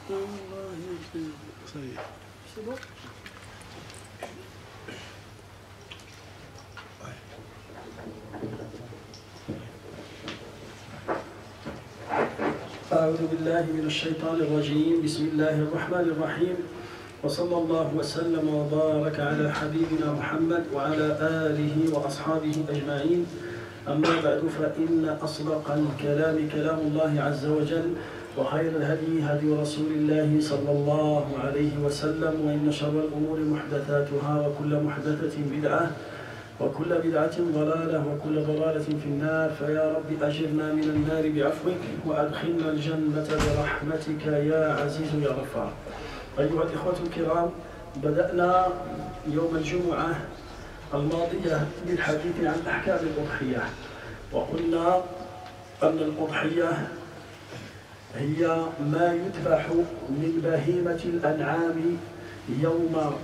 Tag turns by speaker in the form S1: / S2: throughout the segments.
S1: Ça y est.
S2: C'est bon? أعوذ بالله من الشيطان الرجيم بسم الله الرحمن الرحيم وصلى الله وسلم وبارك على حبيبنا محمد وعلى آله وأصحابه أجمعين أما بعد فإن أصدق الكلام كلام الله عز وجل وخير الهدي هدي رسول الله صلى الله عليه وسلم وإن شر الأمور محدثاتها وكل محدثة بدعة وكل بدعة ضلالة وكل ضلالة في النار فيا رب أجرنا من النار بعفوك وأدخلنا الجنة برحمتك يا عزيز يا غفار. أيها الإخوة الكرام، بدأنا يوم الجمعة الماضية بالحديث عن أحكام الأضحية، وقلنا أن الأضحية هي ما يذبح من بهيمة الأنعام يوم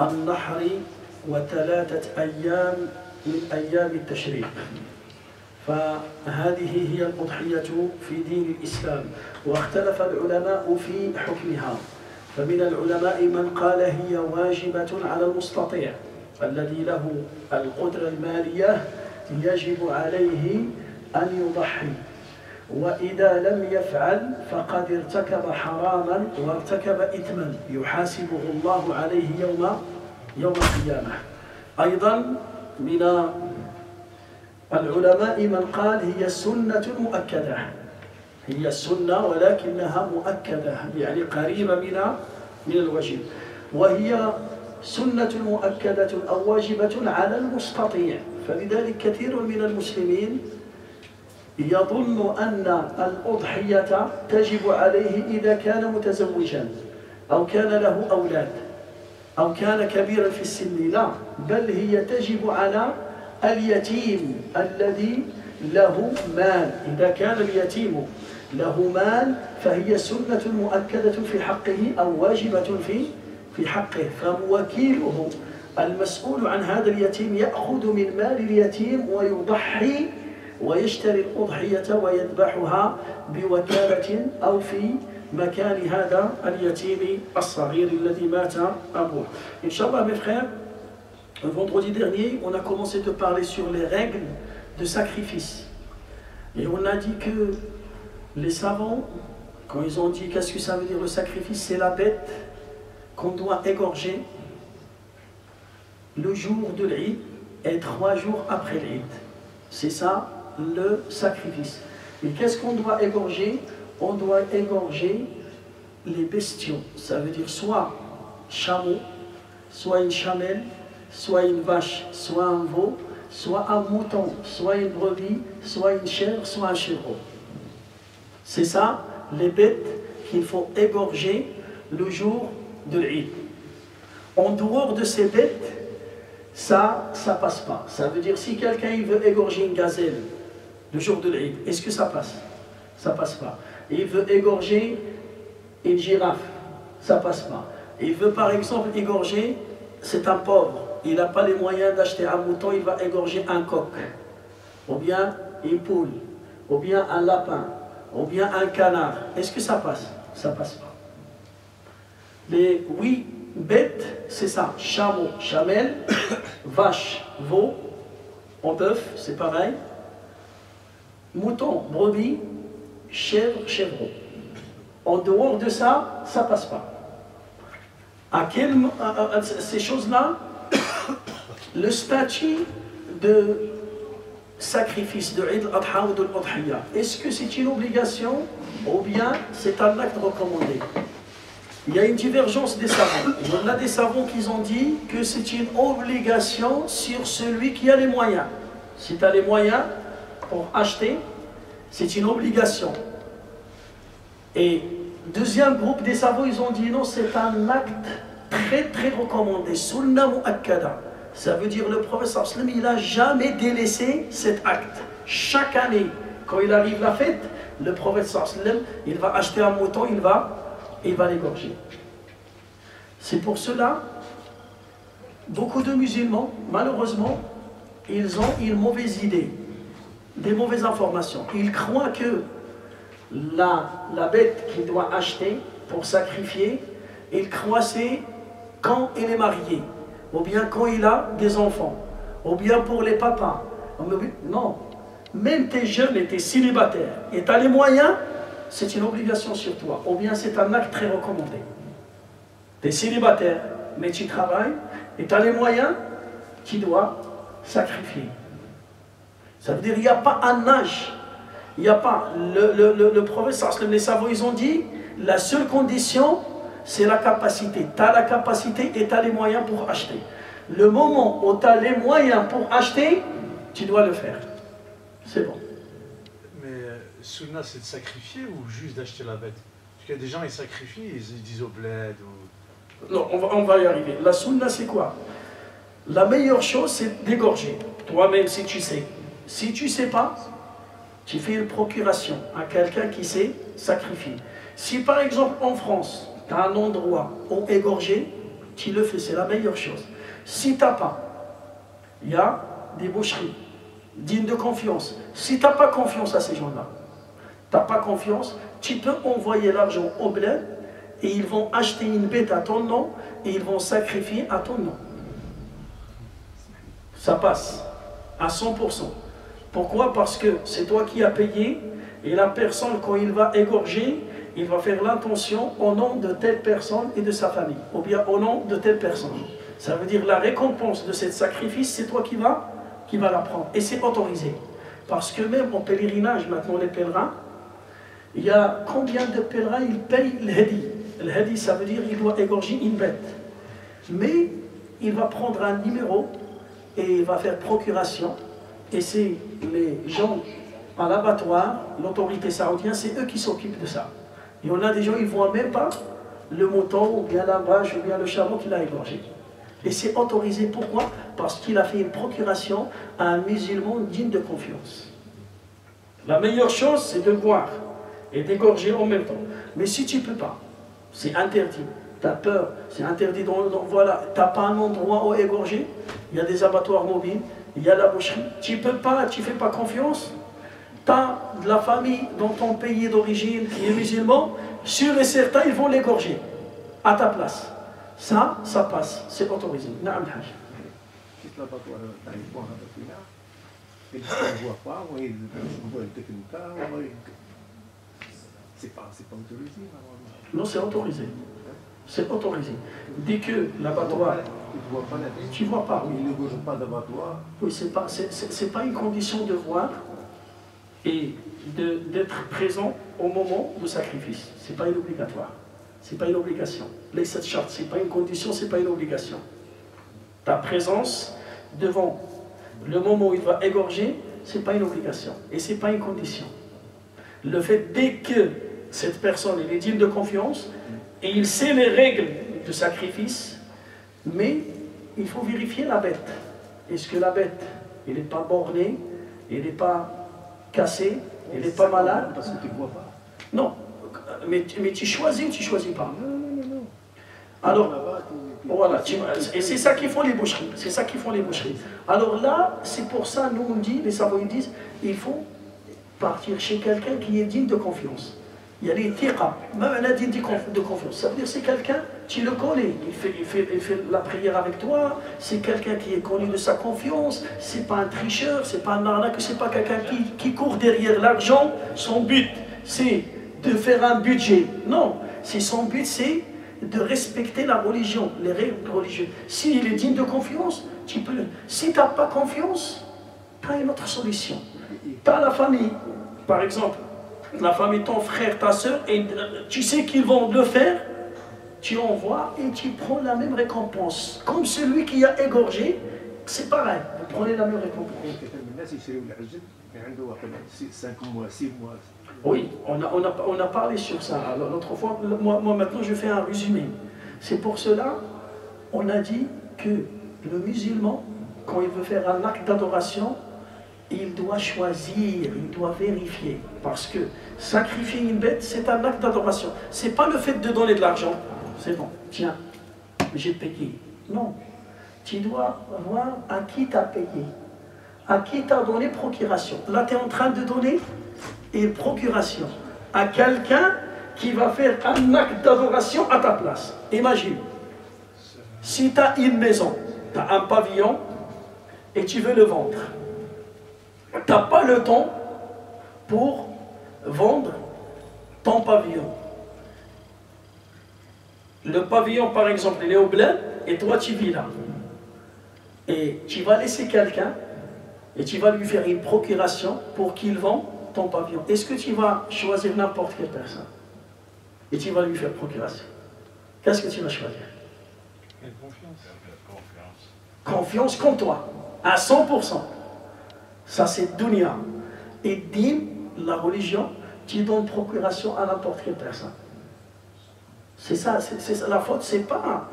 S2: النحر وثلاثة أيام من أيام التشريق. فهذه هي الأضحية في دين الإسلام، واختلف العلماء في حكمها. فمن العلماء من قال هي واجبة على المستطيع الذي له القدرة المالية يجب عليه أن يضحي، وإذا لم يفعل فقد ارتكب حراما وارتكب إثما يحاسبه الله عليه يوم القيامة. أيضا من العلماء من قال هي سنة مؤكدة، هي السنة ولكنها مؤكدة يعني قريبة من الواجب، وهي سنة مؤكدة أو واجبة على المستطيع. فلذلك كثير من المسلمين يظن أن الأضحية تجب عليه إذا كان متزوجا أو كان له أولاد أو كان كبيرا في السن. لا، بل هي تجب على اليتيم الذي له مال. إذا كان اليتيم له مال فهي سنة مؤكدة في حقه أو واجبة في حقه، فموكيله المسؤول عن هذا اليتيم يأخذ من مال اليتيم ويضحي ويشتري الأضحية ويذبحها بوكالة أو في مكان هذا اليتيم الصغير الذي مات أبوه. Inch'Allah, mes frères, le vendredi dernier, on a commencé de parler sur les règles de sacrifice. Et on a dit que les savants, quand ils ont dit qu'est-ce que ça veut dire le sacrifice, c'est la bête qu'on doit égorger le jour de l'Eid et 3 jours après l'Eid. C'est ça le sacrifice. Et qu'est-ce qu'on doit égorger? On doit égorger les bestiaux. Ça veut dire soit chameau, soit une chamelle, soit une vache, soit un veau, soit un mouton, soit une brebis, soit une chèvre, soit un chevreau. C'est ça les bêtes qu'il faut égorger le jour de l'Eid. En dehors de ces bêtes, ça passe pas. Ça veut dire si quelqu'un il veut égorger une gazelle le jour de l'Eid, est-ce que ça passe? Ça passe pas. Il veut égorger une girafe, ça passe pas. Il veut par exemple égorger, c'est un pauvre, il n'a pas les moyens d'acheter un mouton, il va égorger un coq, ou bien une poule, ou bien un lapin, ou bien un canard. Est-ce que ça passe? Ça passe pas. Les 8 bêtes, c'est ça, chameau, chamelle, vache, veau, en bœuf, c'est pareil, mouton, brebis, chèvre, chevreau. En dehors de ça, ça passe pas. Ces choses-là, le statut de sacrifice de Eid al-Adha ou de l'Udhiyya, est-ce que c'est une obligation ou bien c'est un acte recommandé? Il y a une divergence des savants. Il y en a des savants qui ont dit que c'est une obligation sur celui qui a les moyens. Si tu as les moyens pour acheter, c'est une obligation. Et deuxième groupe des savants, ils ont dit non, c'est un acte très très recommandé. Sunna mu'akkada. Ça veut dire le prophète sallallahu alayhi wa sallam, il n'a jamais délaissé cet acte. Chaque année, quand il arrive la fête, le prophète sallallahu alayhi wa sallam, il va acheter un mouton, il va l'égorger. C'est pour cela, beaucoup de musulmans, malheureusement, ils ont une mauvaise idée, des mauvaises informations. Ils croient que la bête qu'il doit acheter, pour sacrifier, il croissait quand il est marié, ou bien quand il a des enfants, ou bien pour les papas. Non, même tes jeunes et tes célibataires, et tu as les moyens, c'est une obligation sur toi, ou bien c'est un acte très recommandé. Tu es célibataire, mais tu travailles, et tu as les moyens, tu dois sacrifier. Ça veut dire qu'il n'y a pas un âge, il n'y a pas, le professeur, les savants, ils ont dit, la seule condition, c'est la capacité. Tu as la capacité et tu as les moyens pour acheter. Le moment où tu as les moyens pour acheter, tu dois le faire. C'est bon.
S1: Mais Sunna, c'est de sacrifier ou juste d'acheter la bête? Parce qu'il y a des gens, ils sacrifient, ils disent au bled ou...
S2: Non, on va y arriver. La Sunna, c'est quoi? La meilleure chose, c'est d'égorger. Toi-même, si tu sais. Si tu ne sais pas, tu fais une procuration à quelqu'un qui sait sacrifier. Si par exemple en France, tu as un endroit où égorger, tu le fais, c'est la meilleure chose. Si tu n'as pas, il y a des boucheries dignes de confiance. Si tu n'as pas confiance à ces gens-là, tu n'as pas confiance, tu peux envoyer l'argent au bled et ils vont acheter une bête à ton nom et ils vont sacrifier à ton nom. Ça passe à 100%. Pourquoi? Parce que c'est toi qui as payé et la personne, quand il va égorger, il va faire l'intention au nom de telle personne et de sa famille, ou bien au nom de telle personne. Ça veut dire la récompense de ce sacrifice, c'est toi qui va la prendre. Et c'est autorisé. Parce que même en pèlerinage, maintenant les pèlerins, il y a combien de pèlerins ils payent le hadi? Le hadi, ça veut dire qu'il doit égorger une bête. Mais il va prendre un numéro et il va faire procuration. Et c'est les gens à l'abattoir, l'autorité saoudienne, c'est eux qui s'occupent de ça. Et on a des gens, ils ne voient même pas le mouton, ou bien la vache, ou bien le chameau qu'il a égorgé. Et c'est autorisé, pourquoi? Parce qu'il a fait une procuration à un musulman digne de confiance. La meilleure chose, c'est de voir et d'égorger en même temps. Mais si tu ne peux pas, c'est interdit. Tu as peur, c'est interdit. Voilà, tu n'as pas un endroit où égorger. Il y a des abattoirs mobiles, il y a la boucherie. Tu ne peux pas, tu ne fais pas confiance. Tu as de la famille dans ton pays d'origine qui est musulman, sûr et certain, ils vont l'égorger à ta place. Ça passe, c'est autorisé. Non, c'est autorisé. C'est autorisé. Dès que l'abattoir... Tu ne vois pas, oui.
S3: Il ne bouge pas d'abattoir.
S2: Oui, c'est pas une condition de voir et d'être présent au moment du sacrifice. Ce n'est pas une obligatoire. Ce n'est pas une obligation. Les 7 chartes, ce n'est pas une condition, ce n'est pas une obligation. Ta présence devant le moment où il va égorger, ce n'est pas une obligation. Et ce n'est pas une condition. Le fait, dès que cette personne est digne de confiance, et il sait les règles de sacrifice, mais il faut vérifier la bête. Est-ce que la bête, elle n'est pas bornée, elle n'est pas cassée, elle n'est pas malade?
S3: Parce que tu ne vois pas.
S2: Non, mais tu choisis ou tu ne choisis pas? Non. Alors, voilà, et c'est ça qu'ils font les boucheries. C'est ça qu'ils font les boucheries. Alors là, c'est pour ça, nous on dit, les savants ils disent, il faut partir chez quelqu'un qui est digne de confiance. Il y a les tiqa, même un digne de confiance. Ça veut dire c'est quelqu'un, tu le connais, il fait la prière avec toi, c'est quelqu'un qui est connu de sa confiance, c'est pas un tricheur, c'est pas un arnaque, c'est pas quelqu'un qui court derrière l'argent. Son but, c'est de faire un budget. Non, son but, c'est de respecter la religion, les règles religieuses. S'il est digne de confiance, tu peux. Si tu n'as pas confiance, tu as une autre solution. Tu as la famille, par exemple, la famille, ton frère, ta soeur, et tu sais qu'ils vont le faire, tu envoies et tu prends la même récompense. Comme celui qui a égorgé, c'est pareil, vous prenez la même récompense. Oui, on a parlé sur ça l'autre fois. Moi maintenant je fais un résumé. C'est pour cela on a dit que le musulman, quand il veut faire un acte d'adoration, il doit choisir, il doit vérifier. Parce que sacrifier une bête, c'est un acte d'adoration. Ce n'est pas le fait de donner de l'argent. C'est bon, tiens, j'ai payé. Non, tu dois voir à qui tu as payé. À qui tu as donné procuration. Là, tu es en train de donner une procuration à quelqu'un qui va faire un acte d'adoration à ta place. Imagine, si tu as une maison, tu as un pavillon et tu veux le vendre. Tu n'as pas le temps pour vendre ton pavillon. Le pavillon, par exemple, il est au bled et toi tu vis là. Et tu vas laisser quelqu'un et tu vas lui faire une procuration pour qu'il vende ton pavillon. Est-ce que tu vas choisir n'importe quelle personne et tu vas lui faire procuration? Qu'est-ce que tu vas choisir? Confiance comme toi, à 100%. Ça c'est dunya. Et din, la religion, tu donnes procuration à n'importe quelle personne. C'est ça, la faute, c'est pas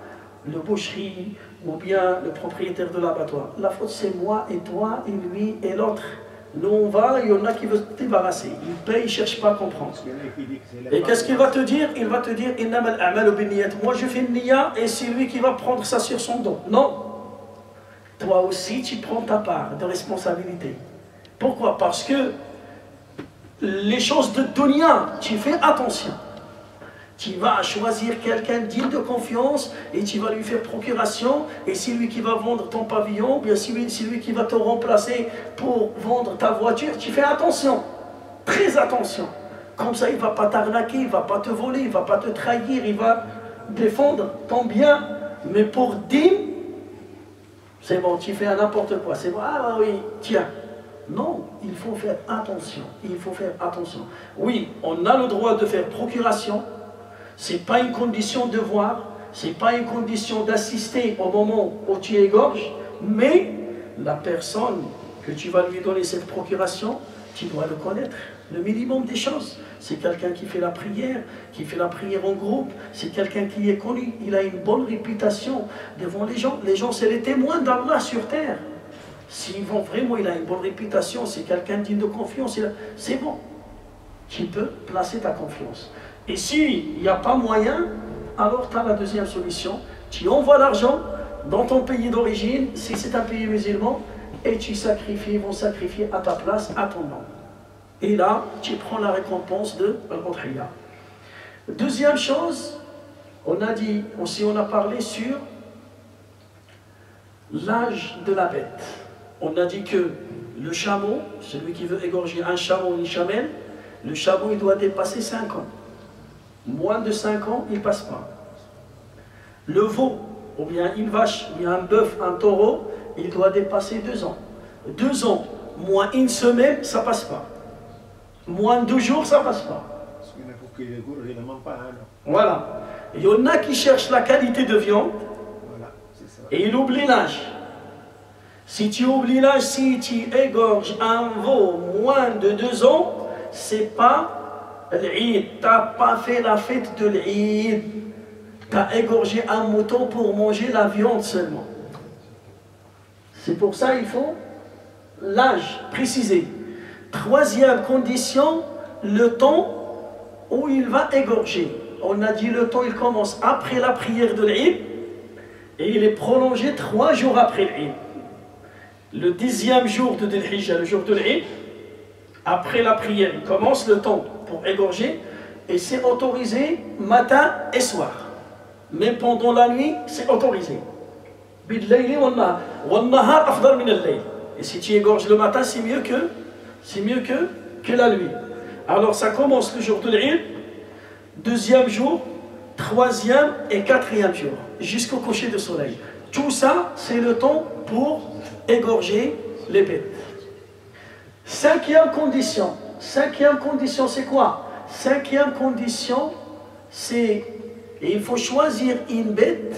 S2: le boucherie ou bien le propriétaire de l'abattoir. La faute, c'est moi et toi et lui et l'autre. Nous on va, il y en a qui veulent se débarrasser. Il paye, il ne cherche pas à comprendre. Et qu'est-ce qu'il va te dire? Il va te dire, moi je fais une niya et c'est lui qui va prendre ça sur son dos. Non. Toi aussi, tu prends ta part de responsabilité. Pourquoi? Parce que les choses de dunya, tu fais attention. Tu vas choisir quelqu'un digne de confiance et tu vas lui faire procuration. Et c'est lui qui va vendre ton pavillon, bien c'est lui qui va te remplacer pour vendre ta voiture. Tu fais attention, très attention. Comme ça, il ne va pas t'arnaquer, il ne va pas te voler, il ne va pas te trahir, il va défendre ton bien. Mais pour dîme, c'est bon, tu fais n'importe quoi. C'est bon, ah oui, tiens. Non, il faut faire attention. Il faut faire attention. Oui, on a le droit de faire procuration. Ce n'est pas une condition de voir, ce n'est pas une condition d'assister au moment où tu égorges, mais la personne que tu vas lui donner cette procuration, tu dois le connaître. Le minimum des choses, c'est quelqu'un qui fait la prière en groupe, c'est quelqu'un qui est connu, il a une bonne réputation devant les gens. Les gens, c'est les témoins d'Allah sur terre. S'ils vont vraiment, il a une bonne réputation, c'est quelqu'un digne de confiance, c'est bon. Tu peux placer ta confiance. Et s'il n'y a pas moyen, alors tu as la deuxième solution. Tu envoies l'argent dans ton pays d'origine, si c'est un pays musulman, et tu sacrifies, ils vont sacrifier à ta place, à ton nom. Et là, tu prends la récompense de l'Udhiyya. Deuxième chose, on a dit, aussi on a parlé sur l'âge de la bête. On a dit que le chameau, celui qui veut égorger un chameau ou une chamelle, le chameau il doit dépasser 5 ans. Moins de 5 ans, il ne passe pas. Le veau, ou bien une vache, ou bien un bœuf, un taureau, il doit dépasser 2 ans. 2 ans, moins une semaine, ça ne passe pas. Moins de 2 jours, ça ne passe pas. Voilà. Il y en a qui cherchent la qualité de viande, et il oublie l'âge. Si tu oublies l'âge, si tu égorges un veau moins de 2 ans, c'est pas l'Eid, tu n'as pas fait la fête de l'Eid. Tu as égorgé un mouton pour manger la viande seulement. C'est pour ça qu'il faut l'âge précisé. Troisième condition, le temps où il va égorger. On a dit le temps, il commence après la prière de l'Eid et il est prolongé 3 jours après l'Eid. Le 10e jour de Dhul Hijjah, le jour de l'Eid, après la prière, il commence le temps pour égorger et c'est autorisé matin et soir. Mais pendant la nuit, c'est autorisé. Et si tu égorges le matin, c'est mieux que la nuit. Alors ça commence le jour de l'Eid, 2e jour, 3e et 4e jour, jusqu'au coucher de soleil. Tout ça, c'est le temps pour égorger les bêtes. Cinquième condition, c'est quoi? Cinquième condition, c'est il faut choisir une bête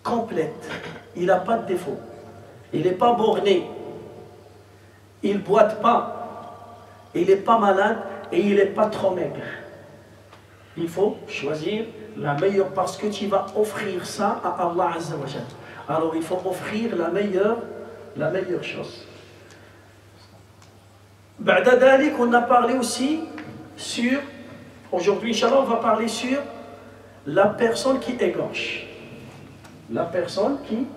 S2: complète. Il n'a pas de défaut. Il n'est pas borné. Il ne boite pas. Il n'est pas malade et il n'est pas trop maigre. Il faut choisir la meilleure parce que tu vas offrir ça à Allah Azza wa Jalla. Alors il faut offrir la meilleure chose. Ba'da dalik, on a parlé aussi sur, aujourd'hui, Inch'Allah, on va parler sur la personne qui égorge. La personne qui...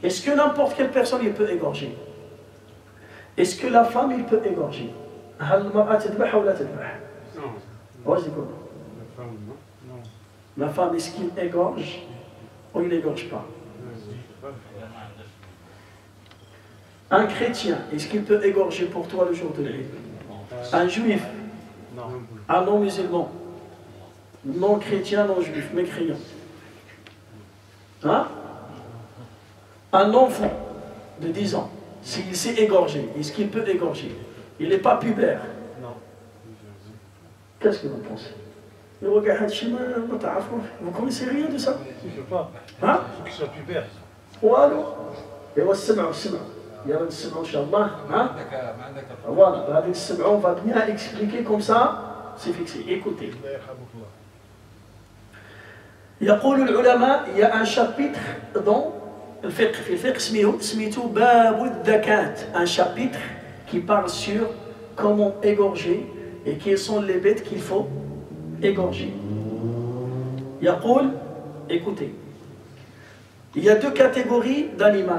S2: Est-ce que n'importe quelle personne il peut égorger? Est-ce que la femme il peut égorger?
S1: Non.
S2: Vas-y, quoi.
S1: La femme, non. Non.
S2: La femme, est-ce qu'il égorge ou il n'égorge pas? Un chrétien, est-ce qu'il peut égorger pour toi le jour de l'Eid? Un juif,
S1: Non.
S2: un non-musulman, non chrétien, non juif, mécréant. Hein? Un enfant de 10 ans, s'il s'est égorgé, est-ce qu'il peut égorger? Il n'est pas pubère.
S1: Non.
S2: Qu'est-ce que vous pensez? Vous connaissez rien de ça?
S1: Il ne peut pas.
S2: Hein?
S1: Il faut qu'il soit pubère.
S2: والو ايوا السمع والسمع يلا نسمعوا ان شاء الله ها فوالا غادي نسمعوا on va bien expliquer comme ça c'est fixé écoutez يقول العلماء il y a un chapitre dans الفقه في الفقه سميتو باب الذكاة un chapitre qui parle sur comment égorger et quelles sont les bêtes qu'il faut égorger يقول écoutez. Il y a deux catégories d'animaux.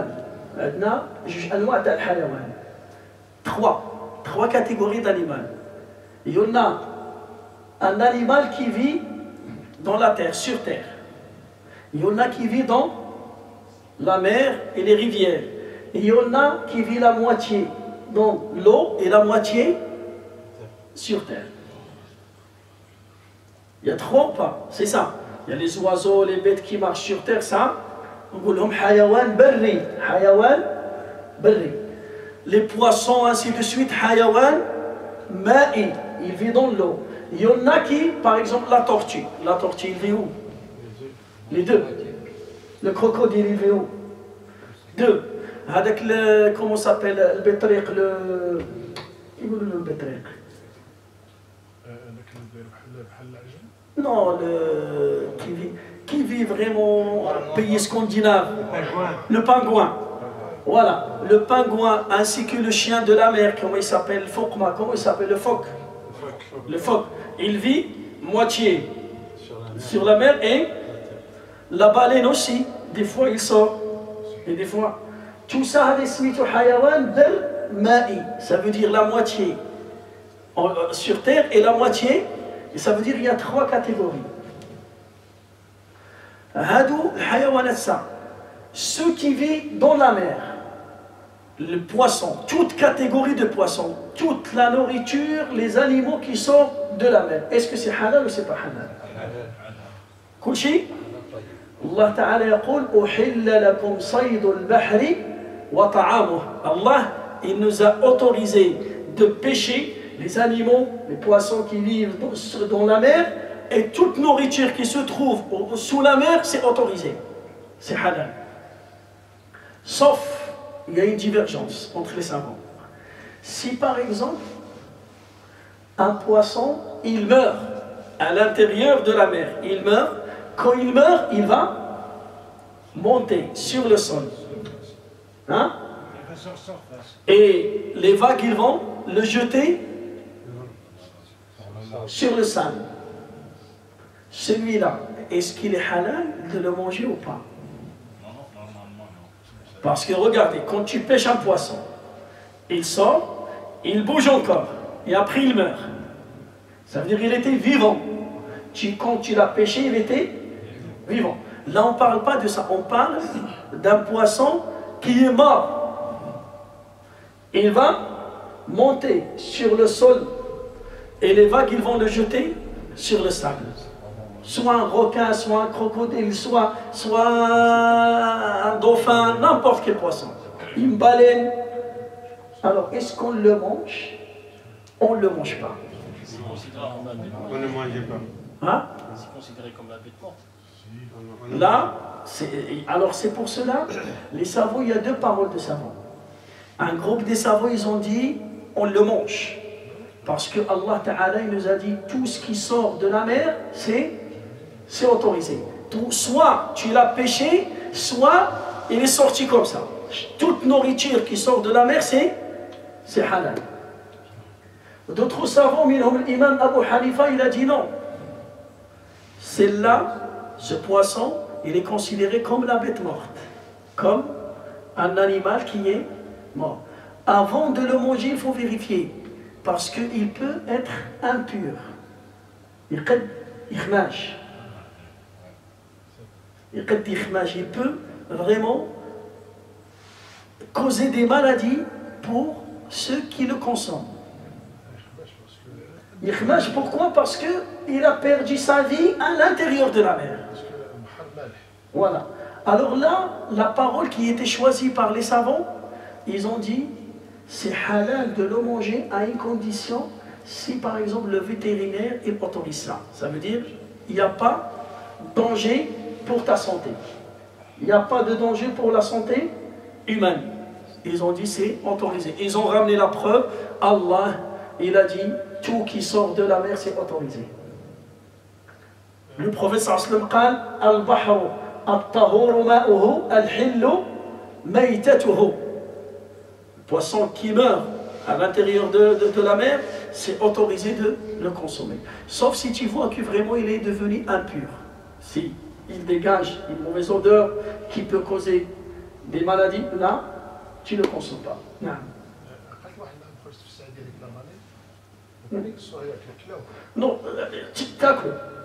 S2: Trois catégories d'animaux. Il y en a un animal qui vit dans la terre, sur terre. Il y en a qui vit dans la mer et les rivières. Il y en a qui vit la moitié dans l'eau et la moitié sur terre. Il y a trois ou pas? C'est ça. Il y a les oiseaux, les bêtes qui marchent sur terre, ça. On dit hayawan berri, hayawan berri. Les poissons, ainsi de suite, hayawan ma'i, il vit dans l'eau. Il y en a qui, par exemple, la tortue, il vit où? Les deux. Le crocodile, il vit où? Deux. Avec le, comment s'appelle, le bétriq, le... le bétriq. Non, qui vit vraiment en pays scandinave. Le pingouin. Voilà, le pingouin ainsi que le chien de la mer, comment il s'appelle? Fokma, comment il s'appelle? Le phoque. Le phoque. Il vit moitié sur la mer et la baleine aussi. Des fois il sort et des fois. Tout ça, ça veut dire la moitié sur terre et la moitié. Et ça veut dire qu'il y a trois catégories. Ceux qui vivent dans la mer, le poisson, toute catégorie de poissons, toute la nourriture, les animaux qui sortent de la mer. Est-ce que c'est halal ou c'est pas halal? كل شيء الله تعالى يقول أحل لكم صيد البحر وطعامه. Allah, il nous a autorisé de pêcher les animaux, les poissons qui vivent dans la mer et toute nourriture qui se trouve sous la mer, c'est autorisé. C'est halal. Sauf, il y a une divergence entre les savants. Si par exemple, un poisson, il meurt à l'intérieur de la mer, il meurt, quand il meurt, il va monter sur le sol. Hein? Et les vagues, ils vont le jeter sur le sable. Celui-là, est-ce qu'il est halal de le manger ou pas? Parce que regardez, quand tu pêches un poisson, il sort, il bouge encore, et après il meurt. Ça veut dire qu'il était vivant. Quand tu l'as pêché, il était vivant. Là, on ne parle pas de ça, on parle d'un poisson qui est mort. Il va monter sur le sol et les vagues, ils vont le jeter sur le sable. Soit un requin, soit un crocodile, soit un dauphin, n'importe quel poisson. Une baleine. Alors, est-ce qu'on le mange? On ne le mange pas.
S1: On ne mangeait pas.
S2: Hein?
S4: C'est considéré comme la bête morte.
S2: Là, alors c'est pour cela, les savants, il y a deux paroles de savants. Un groupe des savants, ils ont dit, on le mange. Parce que Allah Ta'ala, il nous a dit, tout ce qui sort de la mer, c'est autorisé. Soit tu l'as pêché, soit il est sorti comme ça. Toute nourriture qui sort de la mer, c'est halal. D'autres savants, l'imam Abu Hanifa, il a dit non. Celle-là, ce poisson, il est considéré comme la bête morte. Comme un animal qui est mort. Avant de le manger, il faut vérifier. Parce qu'il peut être impur. يقد يخماش. يقد يخماش. Il peut vraiment causer des maladies pour ceux qui le consomment. Yikhmash, pourquoi? Parce qu'il a perdu sa vie à l'intérieur de la mer. Voilà. Alors là, la parole qui était choisie par les savants, ils ont dit, c'est halal de le manger à une condition, si par exemple le vétérinaire il autorise ça. Ça veut dire, il n'y a pas de danger pour ta santé. Il n'y a pas de danger pour la santé humaine. Ils ont dit, c'est autorisé. Ils ont ramené la preuve. Allah, il a dit, tout qui sort de la mer, c'est autorisé. Le prophète sallallahu alayhi wa sallam dit, Al-Bahru, Al-Tahuru ma'uhu, Al-Hillu, Maytatuhu. Le poisson qui meurt à l'intérieur de la mer, c'est autorisé de le consommer. Sauf si tu vois que vraiment il est devenu impur. Si il dégage une mauvaise odeur qui peut causer des maladies, là, tu ne le consommes pas. Non. Non,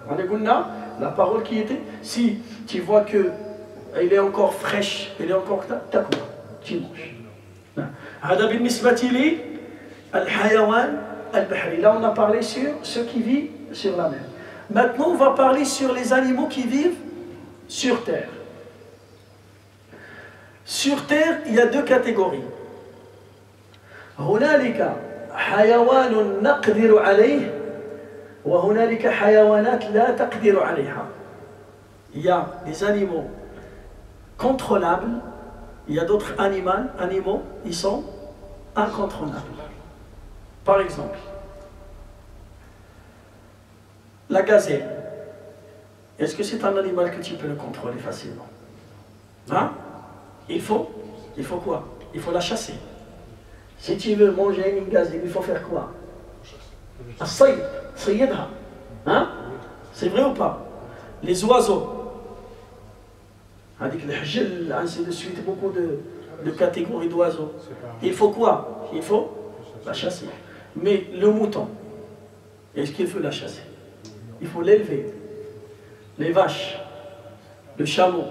S2: on a dit la parole qui était, si tu vois que elle est encore fraîche, elle est encore takou, tu manges. هذا بالنسبة لي الحيوان البحري. Là on a parlé sur ceux qui vivent sur la mer. Maintenant on va parler sur les animaux qui vivent sur terre. Sur terre, il y a deux catégories. هنالك حيوان نقدر عليه وهنالك حيوانات لا تقدر عليها. Il y a des animaux contrôlables, il y a d'autres animaux, ils sont incontrôlables. Par exemple, la gazelle. Est-ce que c'est un animal que tu peux le contrôler facilement? Hein? Il faut quoi? Il faut la chasser. Si tu veux manger une gazelle, il faut faire quoi? Hein? C'est vrai ou pas? Les oiseaux, avec le hajjel, ainsi de suite, beaucoup de catégories d'oiseaux. Il faut quoi? Il faut la chasser. Mais le mouton, est-ce qu'il faut la chasser? Il faut l'élever. Les vaches, le chameau,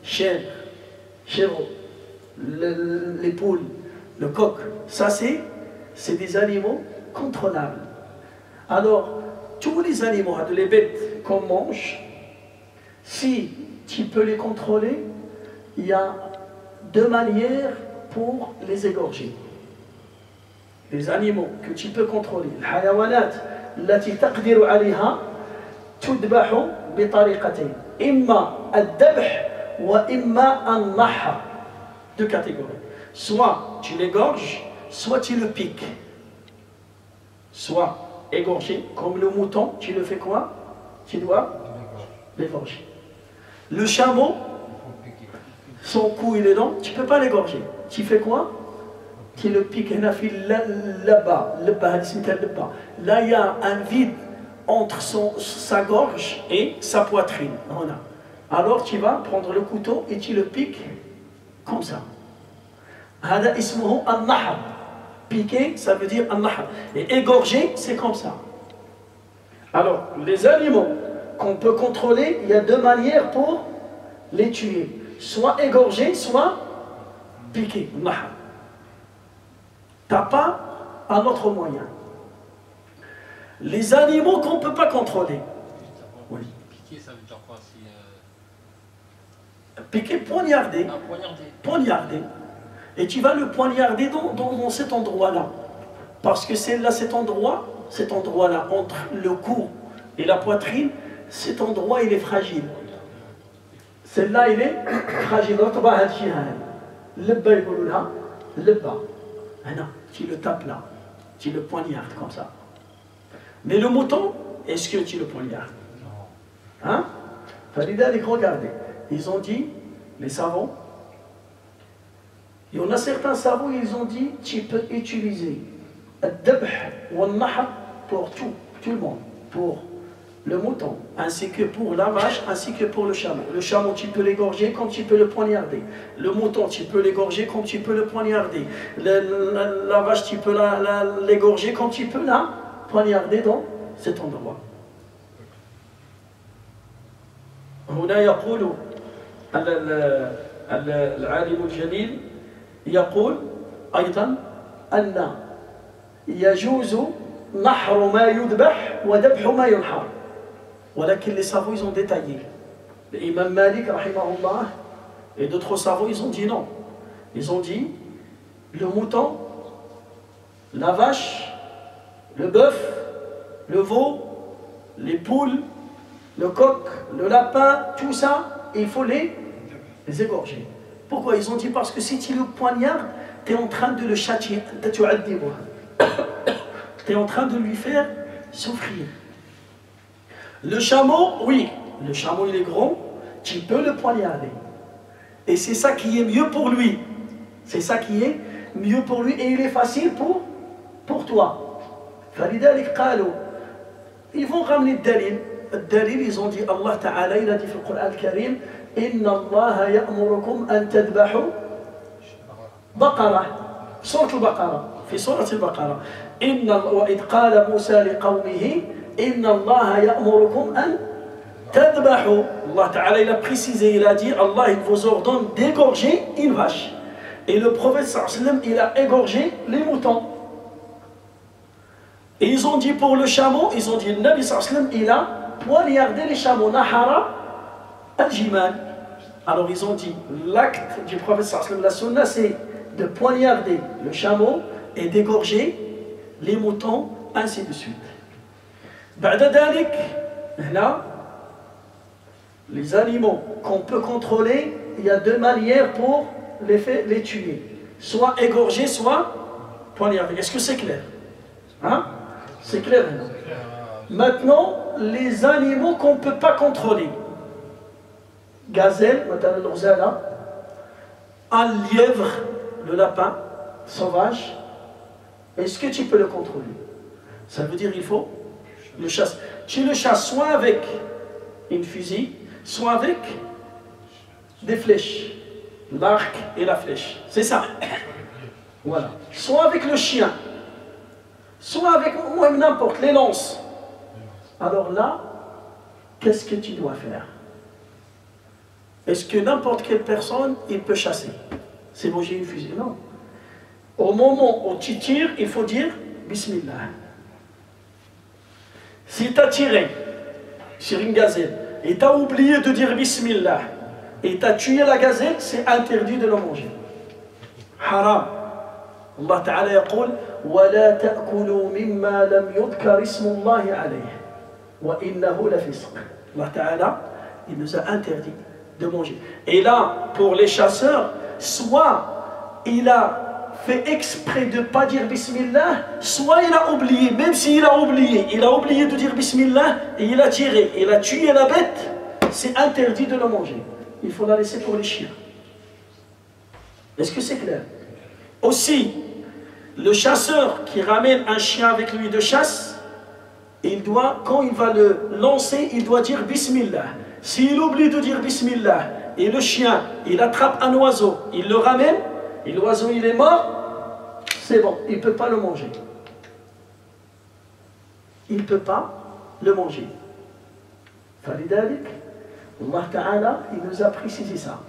S2: chèvre, chèvre, les poules, le coq, ça c'est des animaux contrôlables. Alors, tous les animaux, les bêtes qu'on mange, si tu peux les contrôler, il y a deux manières pour les égorger. Les animaux que tu peux contrôler. الحيوانات التي تقدر عليها تذبح بطريقتين. إما الذبح وإما النحر. Deux catégories. Soit tu l'égorges, soit tu le piques. Soit égorger, comme le mouton, tu le fais quoi? Tu dois l'égorger. Le chameau, son cou il est long, tu ne peux pas l'égorger. Tu fais quoi? Tu le piques là-bas. Là, il y a un vide entre sa gorge et sa poitrine. Voilà. Alors tu vas prendre le couteau et tu le piques comme ça. هذا اسمه النحر. Piquer, ça veut dire النحر. Et égorger, c'est comme ça. Alors, les animaux qu'on peut contrôler, il y a deux manières pour les tuer. Soit égorger, soit piquer. النحر. T'as pas un autre moyen. Les animaux qu'on ne peut pas contrôler. Oui.
S4: Piquer, ça veut dire quoi?
S2: Piquer, poignarder.
S4: Ah, poignarder.
S2: Poignarder. Et tu vas le poignarder dans cet endroit-là. Parce que c'est là, cet endroit-là, entre le cou et la poitrine, cet endroit, il est fragile. Celle-là, il est fragile. Le bas. Tu le tapes là. Tu le poignardes comme ça. Mais le mouton, est-ce que tu le poignardes? Hein? Regardez. Ils ont dit, les savants, il y en a certains savants, ils ont dit, tu peux utiliser الذبح والنحر pour tout le monde, pour le mouton, ainsi que pour la vache, ainsi que pour le chameau. Le chameau, tu peux l'égorger comme tu peux le poignarder. Le mouton, tu peux l'égorger comme tu peux le poignarder. La vache, tu peux l'égorger comme tu peux la poignarder dans cet endroit. هنا يقول العالم الجليل يقول أيضا أن يجوز نحر ما يذبح وذبح ما ينحر ولكن les savants ils ont détaillé l'imam Malik rahimahullah et d'autres savants ils ont dit non ils ont dit le mouton la vache le bœuf le veau les poules le coq le lapin tout ça il faut les égorger. Pourquoi? Ils ont dit parce que si tu le poignardes tu es en train de le châtier tu es en train de lui faire souffrir. Le chameau, oui, le chameau il est gros, tu peux le poignarder. Et c'est ça qui est mieux pour lui. C'est ça qui est mieux pour lui et il est facile pour toi. فلذلك قالوا ils vont ramener le dalil. Le dalil, ils ont dit, Allah Ta'ala, il a dit dans le Coran al-Karim, Inna Allah ya'murukum an tadbahu baqara. Sourate al-Baqara. في سورة البقرة وإذ قال موسى لقومه إن الله يأمركم أن تذبحوا. Allah Ta'ala il a précisé, il a dit Allah il vous ordonne d'égorger une vache. Et le prophète sallallahu alayhi wa sallam il a égorgé les moutons. Et ils ont dit pour le chameau, ils ont dit le Nabi sallallahu alayhi wa sallam il a poignardé les chameaux. Nahara al-jimal. Alors ils ont dit l'acte du prophète sallallahu alayhi wa sallam, la sunna c'est de poignarder le chameau et d'égorger les moutons, ainsi de suite. بعد ذلك, là, les animaux qu'on peut contrôler, il y a deux manières pour les tuer. Soit égorger, soit poignarder. Est-ce que c'est clair? Hein? C'est clair. Maintenant, les animaux qu'on ne peut pas contrôler. Gazelle, un lièvre, le lapin sauvage. Est-ce que tu peux le contrôler? Ça veut dire qu'il faut le chasser. Tu le chasses soit avec une fusil, soit avec des flèches. L'arc et la flèche. C'est ça. Voilà. Soit avec le chien, soit avec n'importe les lances. Alors là, qu'est-ce que tu dois faire? Est-ce que n'importe quelle personne, il peut chasser? C'est bon, j'ai une fusil. Non. Au moment où tu tires, il faut dire Bismillah. Si tu as tiré sur une gazelle et tu as oublié de dire Bismillah et tu as tué la gazelle, c'est interdit de le manger. Haram. Allah Ta'ala يقول ولا تأكلوا مما لم يذكر اسم الله عليه وإنه لفسق. Allah Ta'ala, il nous a interdit de manger. Et là, pour les chasseurs, soit il a fait exprès de ne pas dire Bismillah, soit il a oublié, même s'il a oublié de dire Bismillah, et il a tiré, il a tué la bête, c'est interdit de le manger. Il faut la laisser pour les chiens. Est-ce que c'est clair? Aussi, le chasseur qui ramène un chien avec lui de chasse, il doit, quand il va le lancer, il doit dire Bismillah. S'il oublie de dire Bismillah, et le chien, il attrape un oiseau, il le ramène, et l'oiseau il est mort, c'est bon, il ne peut pas le manger. Il ne peut pas le manger. فلذلك Allah Ta'ala, il nous a précisé ça.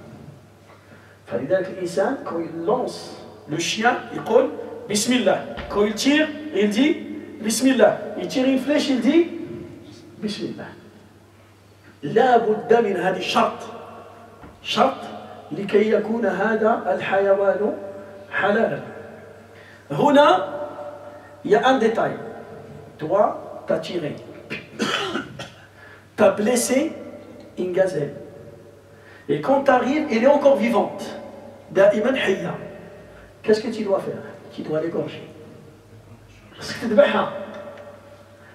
S2: فلذلك الإنسان, quand il lance le chien, il dit Bismillah. Quand il tire, il dit Bismillah. Il tire une flèche, il dit Bismillah. لا بد من هذه شرط لكي يكون هذا الحيوان حلالا. هنا il y a un détail. Toi, tu as tiré. Tu as blessé une gazelle. Et quand tu arrives, elle est encore vivante. دائما حية. Qu'est-ce que tu dois faire? Tu dois l'égorger. Parce que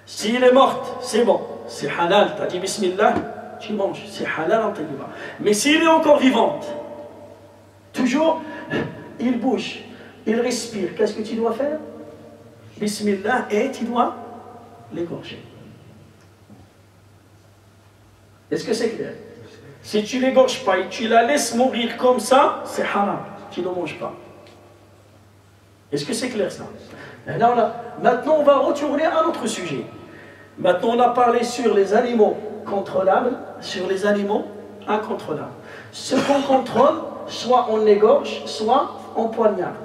S2: si elle est morte, c'est bon. C'est halal. Tu as dit Bismillah, tu manges. C'est halal en tayyiba. Mais si elle est encore vivante, toujours, il bouge, il respire. Qu'est-ce que tu dois faire? Bismillah, et tu dois l'égorger. Est-ce que c'est clair? Si tu ne l'égorges pas et tu la laisses mourir comme ça, c'est haram. Tu ne manges pas. Est-ce que c'est clair ça? Maintenant, on va retourner à notre sujet. Maintenant, on a parlé sur les animaux contrôlables, sur les animaux incontrôlable. Ce qu'on contrôle, soit on l'égorge, soit on poignarde.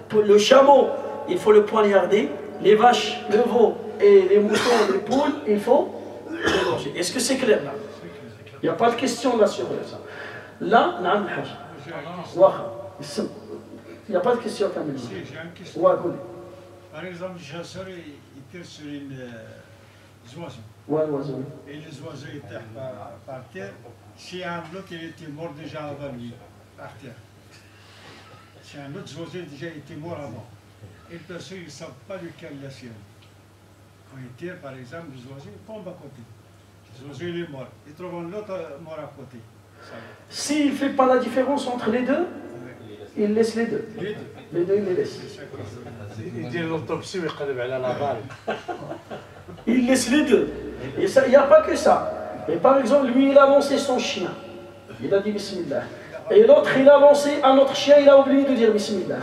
S2: Pour le chameau, il faut le poignarder. Les vaches, le veau et les moutons, les poules, il faut l'égorger. Est-ce que c'est clair là? Il n'y a pas de question là sur ça. Là, non, il n'y a pas de question quand même.
S5: Si, j'ai une question.
S2: Ouais,
S5: Par exemple, le chasseur, il tire sur une oiseau.
S2: ouais, l'oiseau.
S5: Et les oiseaux ils tirent par terre. Si un autre, il était mort déjà avant lui, par terre. Si un autre oiseau déjà était mort avant. Et le chasseur, il ne sait pas lequel la sienne. Quand il tire, par exemple, les oiseaux, ils tombent à côté. L'oiseau, il est mort. Il trouve un autre mort à côté.
S2: S'il ne fait pas la différence entre les deux, il laisse les deux. Les deux, il les laisse.
S1: Il dit l'autopsie, il قلب على la balle.
S2: Il laisse les deux. Et ça, il n'y a pas que ça. Et par exemple, lui, il a lancé son chien. Il a dit Bismillah. Et l'autre, il a lancé un autre chien, il a oublié de dire Bismillah.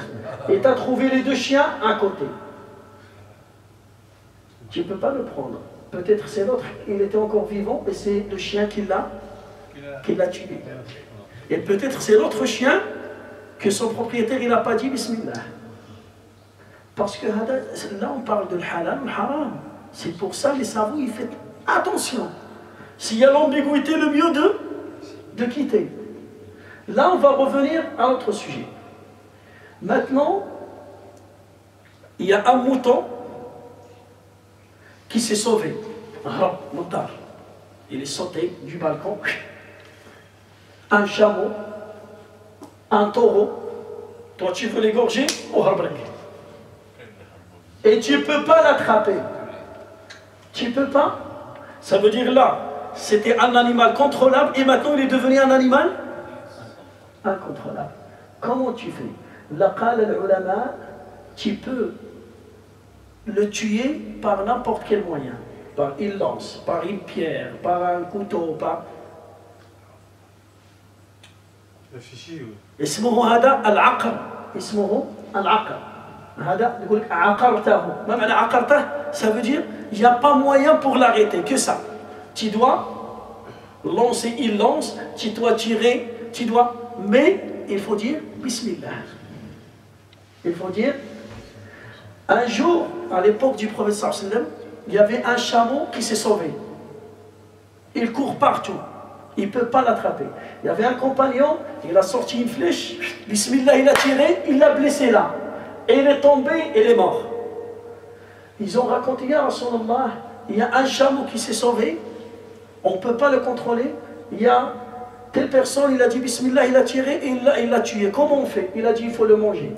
S2: Et tu as trouvé les deux chiens à côté. Tu ne peux pas le prendre. Peut-être c'est l'autre, il était encore vivant et c'est le chien qui l'a tué. Et peut-être c'est l'autre chien que son propriétaire il n'a pas dit Bismillah. Parce que là on parle de halal ou haram. C'est pour ça les savants ils font attention. S'il y a l'ambiguïté, le mieux de quitter. Là on va revenir à notre sujet. Maintenant, il y a un mouton qui s'est sauvé. Il est sauté du balcon. Un chameau, un taureau. Toi, tu veux l'égorger au harbrek. Et tu ne peux pas l'attraper. Tu ne peux pas. Ça veut dire là, c'était un animal contrôlable et maintenant il est devenu un animal incontrôlable. Comment tu fais? La qala al-ulama, tu peux le tuer par n'importe quel moyen. Par une lance, par une pierre, par un couteau, par...
S1: Le fichier, oui.
S2: اسمه هذا العقر. اسمه العقر. هذا يقول لك عقرته. ما معنى عقرته؟ Ça veut dire il n'y a pas moyen pour l'arrêter, que ça. Tu dois lancer, il lance, tu dois tirer, tu dois... Mais il faut dire Bismillah. Il faut dire... Un jour, à l'époque du prophète sallallahu alayhi wa sallam, il y avait un chameau qui s'est sauvé. Il court partout. Il ne peut pas l'attraper. Il y avait un compagnon, il a sorti une flèche, Bismillah, il a tiré, il l'a blessé là. Et il est tombé, et il est mort. Ils ont raconté, ya Rasulallah, il y a un chameau qui s'est sauvé, on ne peut pas le contrôler. Il y a telle personne, il a dit Bismillah, il a tiré, et il l'a tué. Comment on fait? Il a dit, il faut le manger.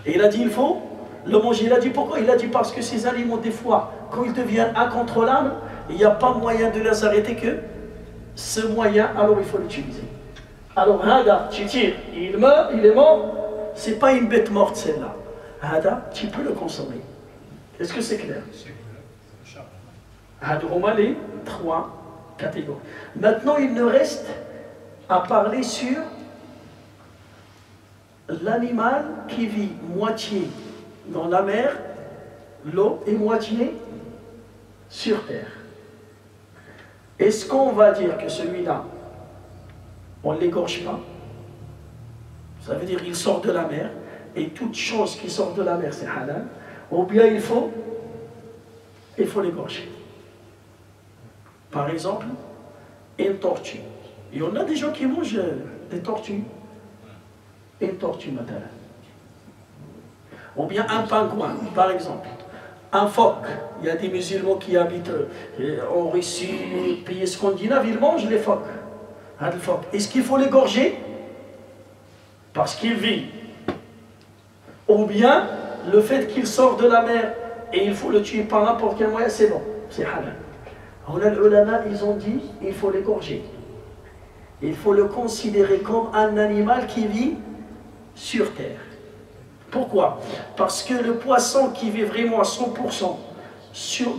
S2: Et il a dit, il faut le manger. Il a dit, pourquoi? Il a dit, parce que ces animaux, des fois, quand ils deviennent incontrôlables, il n'y a pas moyen de les arrêter que ce moyen, alors il faut l'utiliser. Alors, Hada, tu tires, il meurt, il est mort, c'est pas une bête morte celle-là. Hada, tu peux le consommer. Est-ce que c'est clair? Hada, on a les trois catégories. Maintenant, il nous reste à parler sur l'animal qui vit moitié dans la mer, l'eau, et moitié sur terre. Est-ce qu'on va dire que celui-là, on ne l'égorge pas? Ça veut dire qu'il sort de la mer, et toute chose qui sort de la mer, c'est halal. Ou bien il faut l'égorger. Par exemple, une tortue. Il y en a des gens qui mangent des tortues. Une tortue, madame. Ou bien un pingouin, par exemple. Un phoque. Il y a des musulmans qui habitent en Russie, pays scandinaves, ils mangent les phoques. Est-ce qu'il faut l'égorger? Parce qu'il vit. Ou bien, le fait qu'il sort de la mer et il faut le tuer par n'importe quel moyen, c'est bon, c'est halal. Les ulama, ils ont dit, il faut l'égorger. Il faut le considérer comme un animal qui vit sur terre. Pourquoi? Parce que le poisson qui vit vraiment à 100%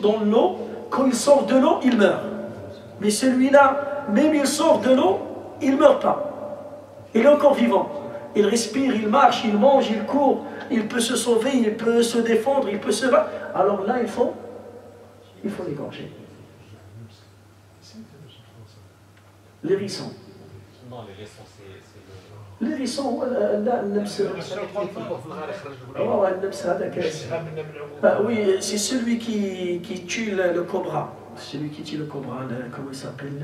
S2: dans l'eau, quand il sort de l'eau, il meurt. Mais celui-là, même il sort de l'eau, il ne meurt pas. Il est encore vivant. Il respire, il marche, il mange, il court, il peut se sauver, il peut se défendre, il peut se battre. Alors là, il faut l'égorger. l'hérisson.
S4: Non, les leçons, c'est
S2: الهريسون لا النمس النمس هذاك oui c'est celui qui tue le cobra, celui qui tue le cobra, comment il s'appelle,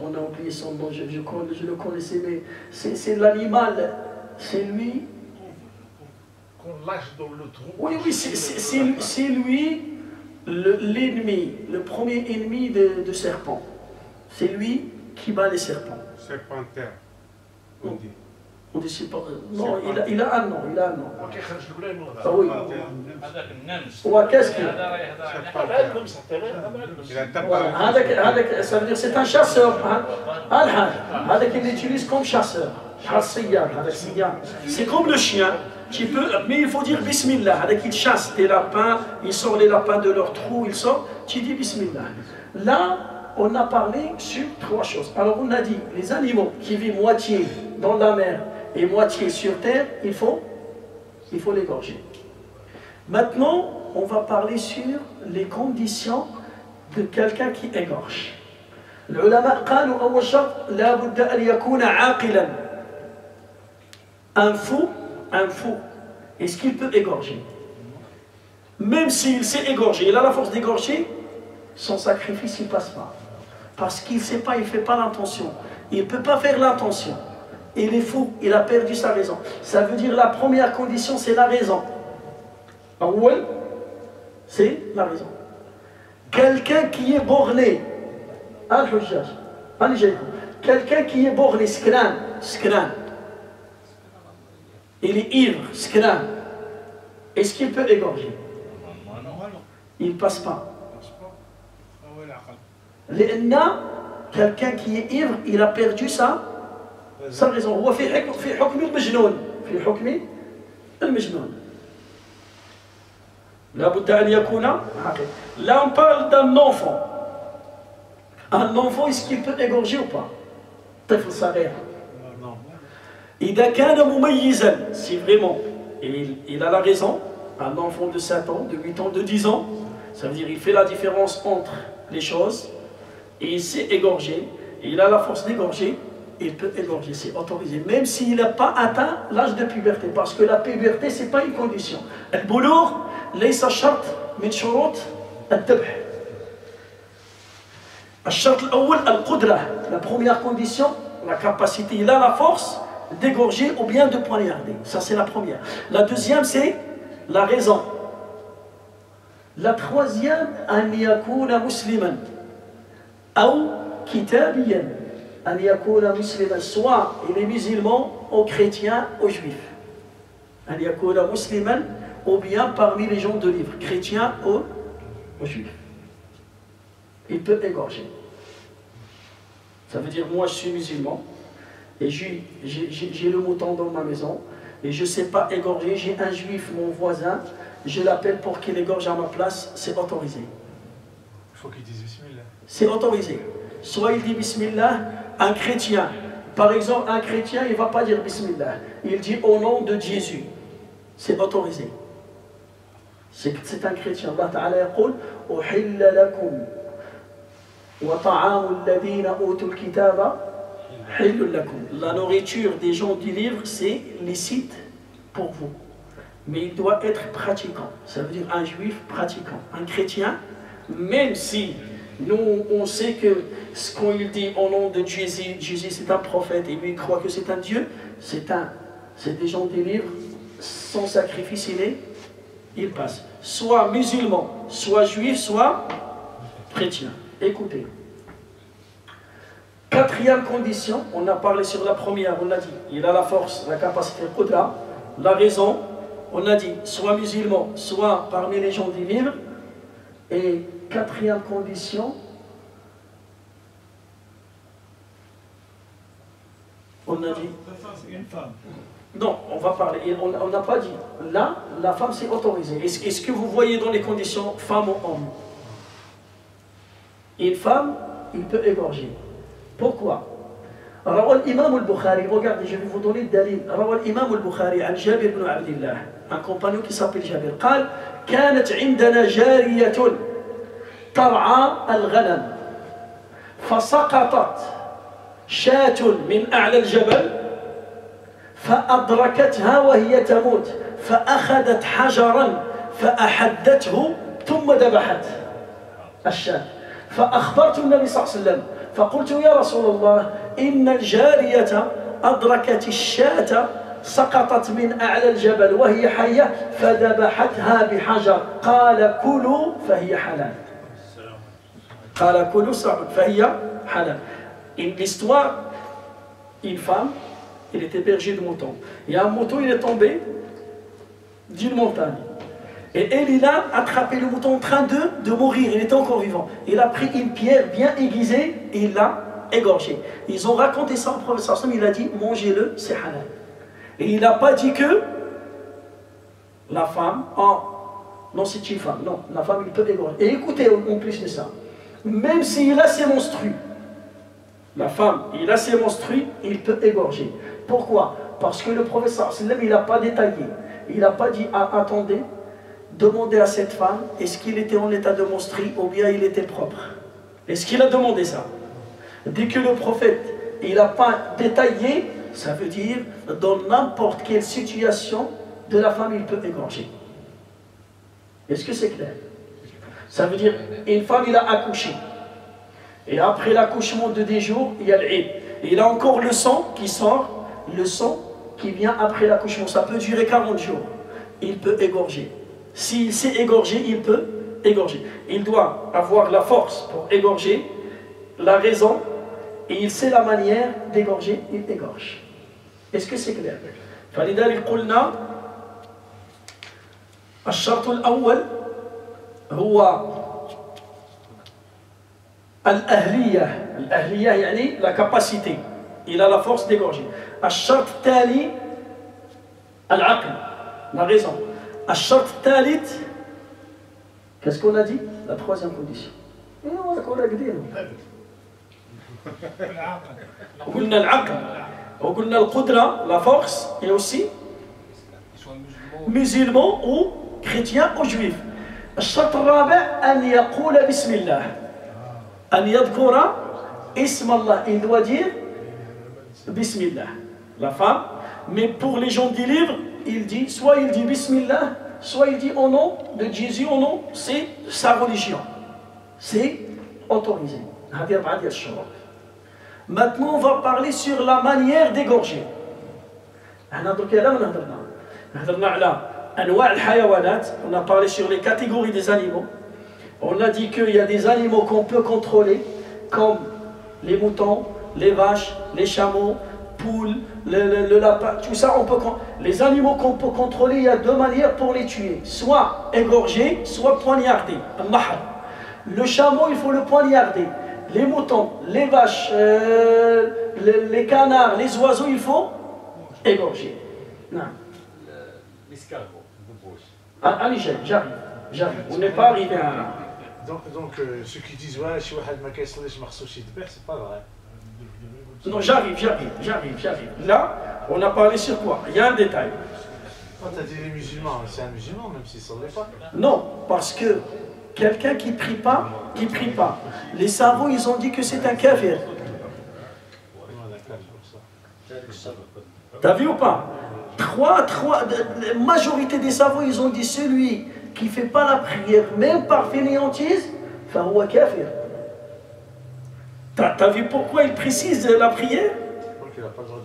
S2: on a oublié son nom, je le connaissais, mais c'est l'animal, c'est lui.
S3: Qu'on lâche dans le trou.
S2: Oui, c'est lui l'ennemi, le premier ennemi de serpent. C'est lui qui bat les serpents.
S3: Serpentaire, on dit.
S2: On dit c'est pas... Non, il a un nom, il a un nom. Ah oui.
S4: هذاك النمس.
S2: Qu'est-ce qu'il
S3: Il a tapé.
S2: ça veut dire c'est un chasseur. Avec il l'utilise comme chasseur. C'est comme le chien. Mais il faut dire Bismillah. Avec il chasse des lapins, il sort les lapins de leur trou, il sort, tu dis Bismillah. Là, on a parlé sur trois choses. Alors on a dit, les animaux qui vivent moitié dans la mer et moitié sur terre, il faut l'égorger. Maintenant, on va parler sur les conditions de quelqu'un qui égorge. العلماء قالوا أول شرط لا بد أن يكون عاقلا. Un fou, est-ce qu'il peut égorger? Même s'il sait égorger, il a la force d'égorger, son sacrifice il passe pas. Parce qu'il ne sait pas, il ne fait pas l'intention. Il ne peut pas faire l'intention. Il est fou, il a perdu sa raison. Ça veut dire la première condition, c'est la raison. Awwal, c'est la raison. Quelqu'un qui est borné, al-Hujjaj, quelqu'un qui est borné, skran, il est ivre, skran, est-ce qu'il peut égorger? Il ne passe pas. Quelqu'un qui est ivre, il a perdu sa raison. هو في حكم المجنون. في حكم المجنون. لا بد أن يكون عاقل. Là on parle d'un enfant. Un enfant, est-ce qu'il peut égorger ou pas? طفل صغير. إذا كان مميزا, si vraiment il a la raison, un enfant de 7 ans, de 8 ans, de 10 ans, ça veut dire qu'il fait la différence entre les choses, et il sait égorger, et il a la force d'égorger, il peut égorger, c'est autorisé, même s'il n'a pas atteint l'âge de puberté, parce que la puberté, ce n'est pas une condition. البلوغ ليس شرط من شروط الذبح. الشرط الأول القدرة. La première condition, la capacité, il a la force d'égorger ou bien de poignarder. Ça, c'est la première. La deuxième, c'est la raison. La troisième, أن يكون مسلما أو كتابيا. أن يكون مسلما, soit il est musulman, ou chrétien, ou juif. أن يكون مسلما, ou bien parmi les gens de livre, chrétien ou juif. Il peut égorger. Ça veut dire, moi je suis musulman, et j'ai le mouton dans ma maison, et je ne sais pas égorger, j'ai un juif, mon voisin, je l'appelle pour qu'il égorge à ma place, c'est autorisé.
S1: Il faut qu'il dise Bismillah.
S2: C'est autorisé. Soit il dit Bismillah, un chrétien. Par exemple, un chrétien, il ne va pas dire Bismillah. Il dit au nom de Jésus. C'est autorisé. C'est un chrétien. Allah Ta'ala yaqul, Uhilla lakum wa ta'amu alladhina utul kitaba hillul lakum. La nourriture des gens du livre, c'est licite pour vous. Mais il doit être pratiquant. Ça veut dire un juif pratiquant. Un chrétien, même si nous, on sait que ce qu'on dit au nom de Jésus, Jésus c'est un prophète et lui il croit que c'est un Dieu, c'est des gens des livres, son sacrifice il passe. Soit musulman, soit juif, soit chrétien. Écoutez. Quatrième condition, on a parlé sur la première, on a dit, il a la force, la capacité, la raison, on a dit, soit musulman, soit parmi les gens des livres. Et quatrième condition, on a dit...
S5: Une femme.
S2: Non, on va parler, on n'a pas dit. Là, la femme c'est autorisé. Est-ce que vous voyez dans les conditions femme ou homme? Une femme, il peut égorger. Pourquoi? روى الإمام البخاري, regardez, je vais vous donner le dalil. روى الإمام البخاري عن جابر بن عبد الله, un compagnon qui s'appelle Jabir, قال كانت عندنا جارية ترعى الغنم. فسقطت شاة من أعلى الجبل فأدركتها وهي تموت فأخذت حجرا فأحدته ثم ذبحت الشاة فأخبرت النبي صلى الله عليه وسلم فقلت يا رسول الله إن الجارية أدركت الشاة سقطت من أعلى الجبل وهي حية فذبحتها بحجر قال كلوا فهي حلال قال كلوا فهي حلال. L'histoire, une femme, il était berger de moutons. Il y a un mouton, il est tombé d'une montagne. Et elle, il a attrapé le mouton en train de mourir, il était encore vivant. Il a pris une pierre bien aiguisée et il l'a égorgé. Ils ont raconté ça au prophète, il a dit mangez-le, c'est halal. Et il n'a pas dit que la femme, non c'est une femme, non, la femme il peut égorger. Et écoutez en plus de ça, même s'il a ses menstrues, la femme, il a ses menstrues, il peut égorger. Pourquoi? Parce que le prophète il n'a pas détaillé. Il n'a pas dit attendez, demandez à cette femme, est-ce qu'il était en état de menstru ou bien il était propre? Est-ce qu'il a demandé ça? Dès que le prophète, il n'a pas détaillé, ça veut dire, dans n'importe quelle situation de la femme, il peut égorger. Est-ce que c'est clair? Ça veut dire, une femme, il a accouché. Et après l'accouchement de 10 jours, il y a l'Eid. Et il a encore le sang qui sort, le sang qui vient après l'accouchement. Ça peut durer 40 jours. Il peut égorger. S'il s'est égorgé, il peut égorger. Il doit avoir la force pour égorger, la raison, et il sait la manière d'égorger, il égorge. Est-ce que c'est clair? فلذلك قلنا الشرط الأول هو الأهلية. الأهلية يعني la capacité. Il a la force d'égorger. الشرط الثاني العقل, la raison. الشرط الثالث, qu'est-ce qu'on a dit? La troisième condition. قلنا العقل وقلنا القدرة, la force, et aussi musulman ou chrétien ou juif. الشرط الرابع أن يقول بسم الله, أن يذكر اسم الله, il doit dire Bismillah. La femme, mais pour les gens du livre, il dit, soit il dit Bismillah, soit il dit au nom de Jésus, au nom, c'est sa religion. C'est autorisé. Maintenant, on va parler sur la manière d'égorger. On a parlé sur les catégories des animaux. On a dit qu'il y a des animaux qu'on peut contrôler, comme les moutons, les vaches, les chameaux, poules, le lapin, tout ça on peut. Les animaux qu'on peut contrôler, il y a deux manières pour les tuer, soit égorger, soit poignarder. Le chameau, il faut le poignarder. Les moutons, les vaches, les canards, les oiseaux, il faut égorger.
S4: L'escargot de bouche.
S2: Allez, j'arrive. On n'est pas arrivé à.
S1: Donc ceux qui disent ouais, si c'est pas vrai.
S2: Non, j'arrive. Là, on a parlé sur quoi? Il y a un détail.
S1: Quand tu as dit les musulmans, c'est un musulman, même s'il ne s'en est pas.
S2: Non, parce que quelqu'un qui ne prie pas, Les savants, ils ont dit que c'est un kafir. T'as vu ou pas? La majorité des savants, ils ont dit celui qui ne fait pas la prière, même par fainéantise, fahuwa kafir. T'as vu pourquoi il précise la prière?
S1: Il n'a pas le droit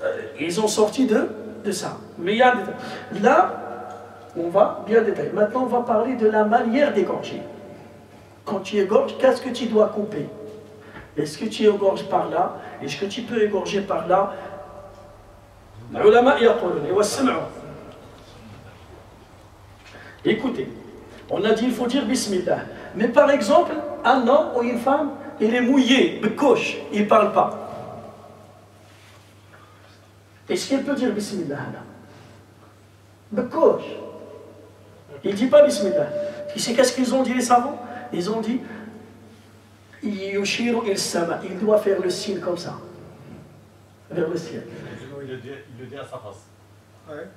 S1: de
S2: Ils ont sorti de ça. Mais il y a là, on va bien détailler. Maintenant, on va parler de la manière d'égorger. Quand tu égorges, qu'est-ce que tu dois couper? Est-ce que tu égorges par là? Est-ce que tu peux égorger par là? Écoutez, on a dit il faut dire Bismillah. Mais par exemple, un homme ou une femme, il est mouillé, bekosh, il ne parle pas. Est-ce qu'il peut dire Bismillah? Bekosh. Il ne dit pas Bismillah. Tu sais qu'est-ce qu'ils ont dit les savants? Ils ont dit il doit faire le signe comme ça, vers le ciel.
S4: Il le dit à sa face.
S5: Ouais,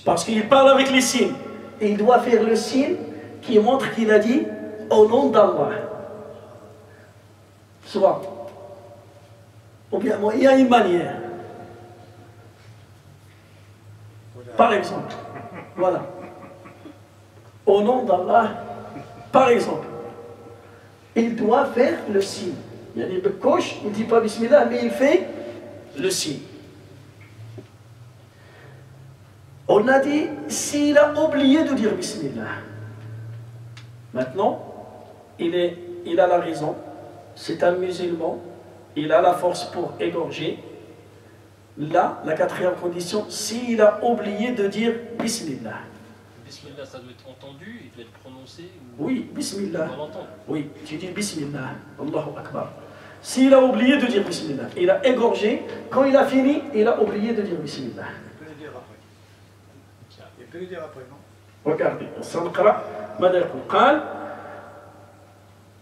S2: parce qu'il parle avec les signes. Et il doit faire le signe qui montre qu'il a dit au nom d'Allah. Soit. Ou bien, il y a une manière. Par exemple, voilà. Au nom d'Allah, par exemple, il doit faire le signe. Il y a des coches, il ne dit pas Bismillah, mais il fait le signe. On a dit, s'il a oublié de dire Bismillah, maintenant, il a la raison, c'est un musulman, il a la force pour égorger. Là, la quatrième condition, s'il a oublié de dire Bismillah.
S6: Bismillah, ça doit être entendu, il doit être prononcé ou...
S2: Oui, Bismillah.
S6: On va l'entendre.
S2: Oui, tu dis Bismillah. Allahu Akbar. S'il a oublié de dire Bismillah, il a égorgé, quand il a fini, il a oublié de dire Bismillah.
S1: Il peut le dire après. Il peut le dire après, non?
S2: Regardez, سنقرأ ماذا يقول قال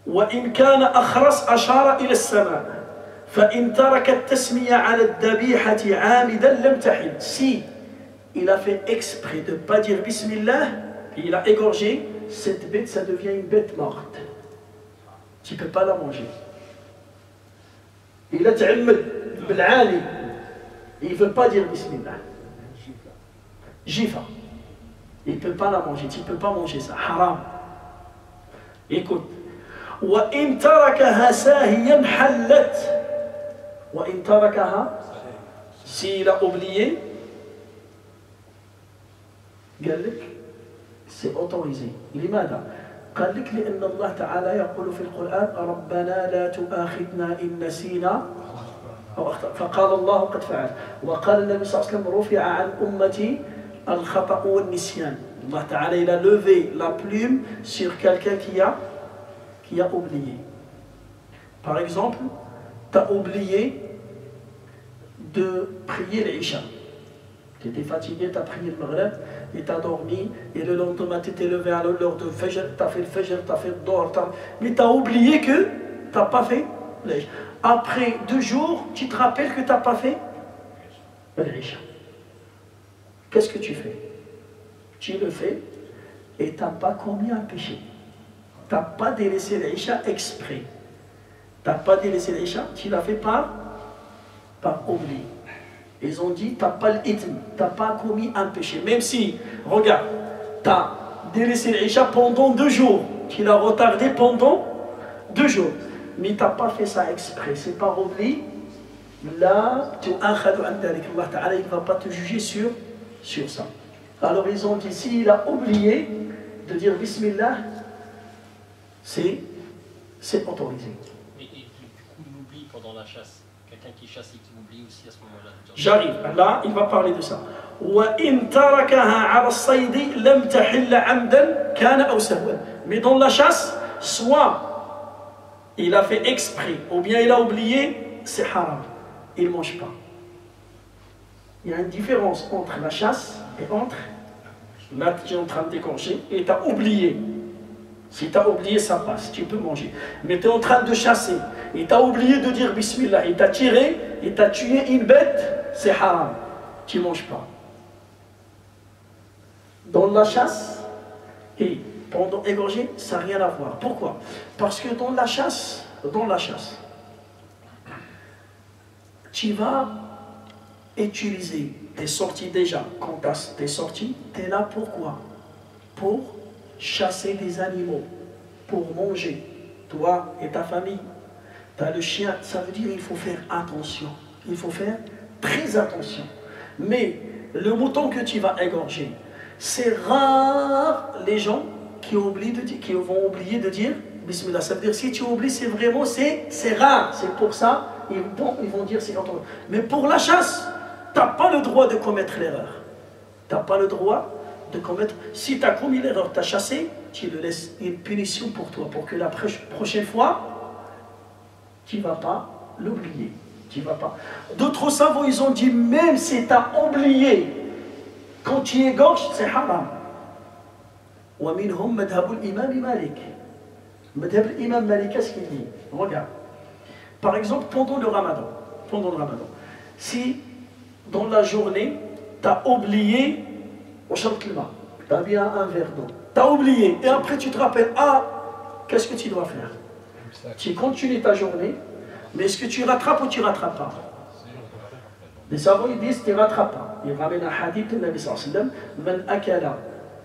S2: وإن كان أخرس أشار إلى السماء فإن ترك التسمية على الذبيحة عامدا لم تحل. Si il a fait exprès de ne pas dire Bismillah, il a égorgé, cette bête, ça devient une bête morte. Tu ne peux pas la manger. Il a تعمد بالعالي, il ne veut pas dire Bismillah. Jifa. Il ne peut pas la manger, tu ne peux pas manger ça, haram. Écoute. وإن تركها ساهيا حلت. وإن تركها, s'il a oublié, قال لك c'est autorisé. لماذا؟ قال لك لأن الله تعالى يقول في القرآن ربنا لا تؤاخذنا إن نسينا أو أخطأ. فقال الله قد فعل. وقال النبي صلى الله عليه وسلم رفع عن أمتي الخطأ والنسيان. Allah Ta'ala, il a levé la plume sur quelqu'un qui a oublié. Par exemple, tu as oublié de prier l'Isha. Tu étais fatigué, tu as prié le Maghreb et tu as dormi, et le lendemain tu t'es levé à l'heure de Fajr, tu as fait le Fajr, tu as fait le Dor, mais tu as oublié que tu n'as pas fait l'Isha. Après 2 jours, tu te rappelles que tu n'as pas fait l'Isha. Qu'est-ce que tu fais? Tu le fais et tu n'as pas commis un péché. Tu n'as pas délaissé l'Isha exprès. Tu n'as pas délaissé l'Isha, tu l'as fait par oubli. Ils ont dit, tu n'as pas l'ithn, tu n'as pas commis un péché. Même si, regarde, tu as délaissé l'Isha pendant 2 jours. Tu l'as retardé pendant 2 jours. Mais tu n'as pas fait ça exprès, c'est par oubli. Là, tu Allah Ta'ala, il ne va pas te juger sur ça. Alors ils ont dit, s'il a oublié de dire Bismillah, c'est autorisé.
S6: Et du coup, il oublie pendant la chasse. Quelqu'un qui chasse et qui oublie aussi à ce moment-là.
S2: J'arrive, là, il va parler de ça. Mais dans la chasse, soit il a fait exprès, ou bien il a oublié, c'est haram. Il ne mange pas. Il y a une différence entre la chasse et entre là tu es en train de décrocher et tu as oublié. Si tu as oublié, ça passe, tu peux manger. Mais tu es en train de chasser et tu as oublié de dire Bismillah et tu as tiré et tu as tué une bête, c'est haram. Tu ne manges pas. Dans la chasse et pendant égorger, ça n'a rien à voir. Pourquoi? Parce que dans la chasse, tu vas utiliser tes sorties déjà. Quand tu es sorti, tu es là pourquoi? Pour chasser des animaux, pour manger, toi et ta famille. Tu as le chien, ça veut dire qu'il faut faire attention. Il faut faire très attention. Mais le mouton que tu vas égorger, c'est rare les gens qui vont oublier de dire Bismillah. Ça veut dire si tu oublies, c'est vraiment, c'est rare. C'est pour ça, ils vont dire c'est autre. Mais pour la chasse, tu n'as pas le droit de commettre l'erreur. Tu n'as pas le droit de commettre. Si tu as commis l'erreur, tu as chassé, tu le laisses une punition pour toi, pour que la prochaine fois, tu ne vas pas l'oublier. Tu vas pas. D'autres savants, ils ont dit, même si tu as oublié, quand tu égorges, c'est haram. ومنهم مذهب الإمام مالك. مذهب الإمام مالك, qu'est-ce qu'il dit? Regarde. Par exemple, pendant le ramadan, si dans la journée, tu as oublié, tu as bien un verre d'eau, tu as oublié, et après tu te rappelles, ah, qu'est-ce que tu dois faire? Tu continues ta journée, mais est-ce que tu rattrapes ou tu ne rattrapes pas? Les savants ils disent tu ne rattrapes pas. Ils ramènent un hadith de Nabi sallallahu alayhi wa sallam, Man akala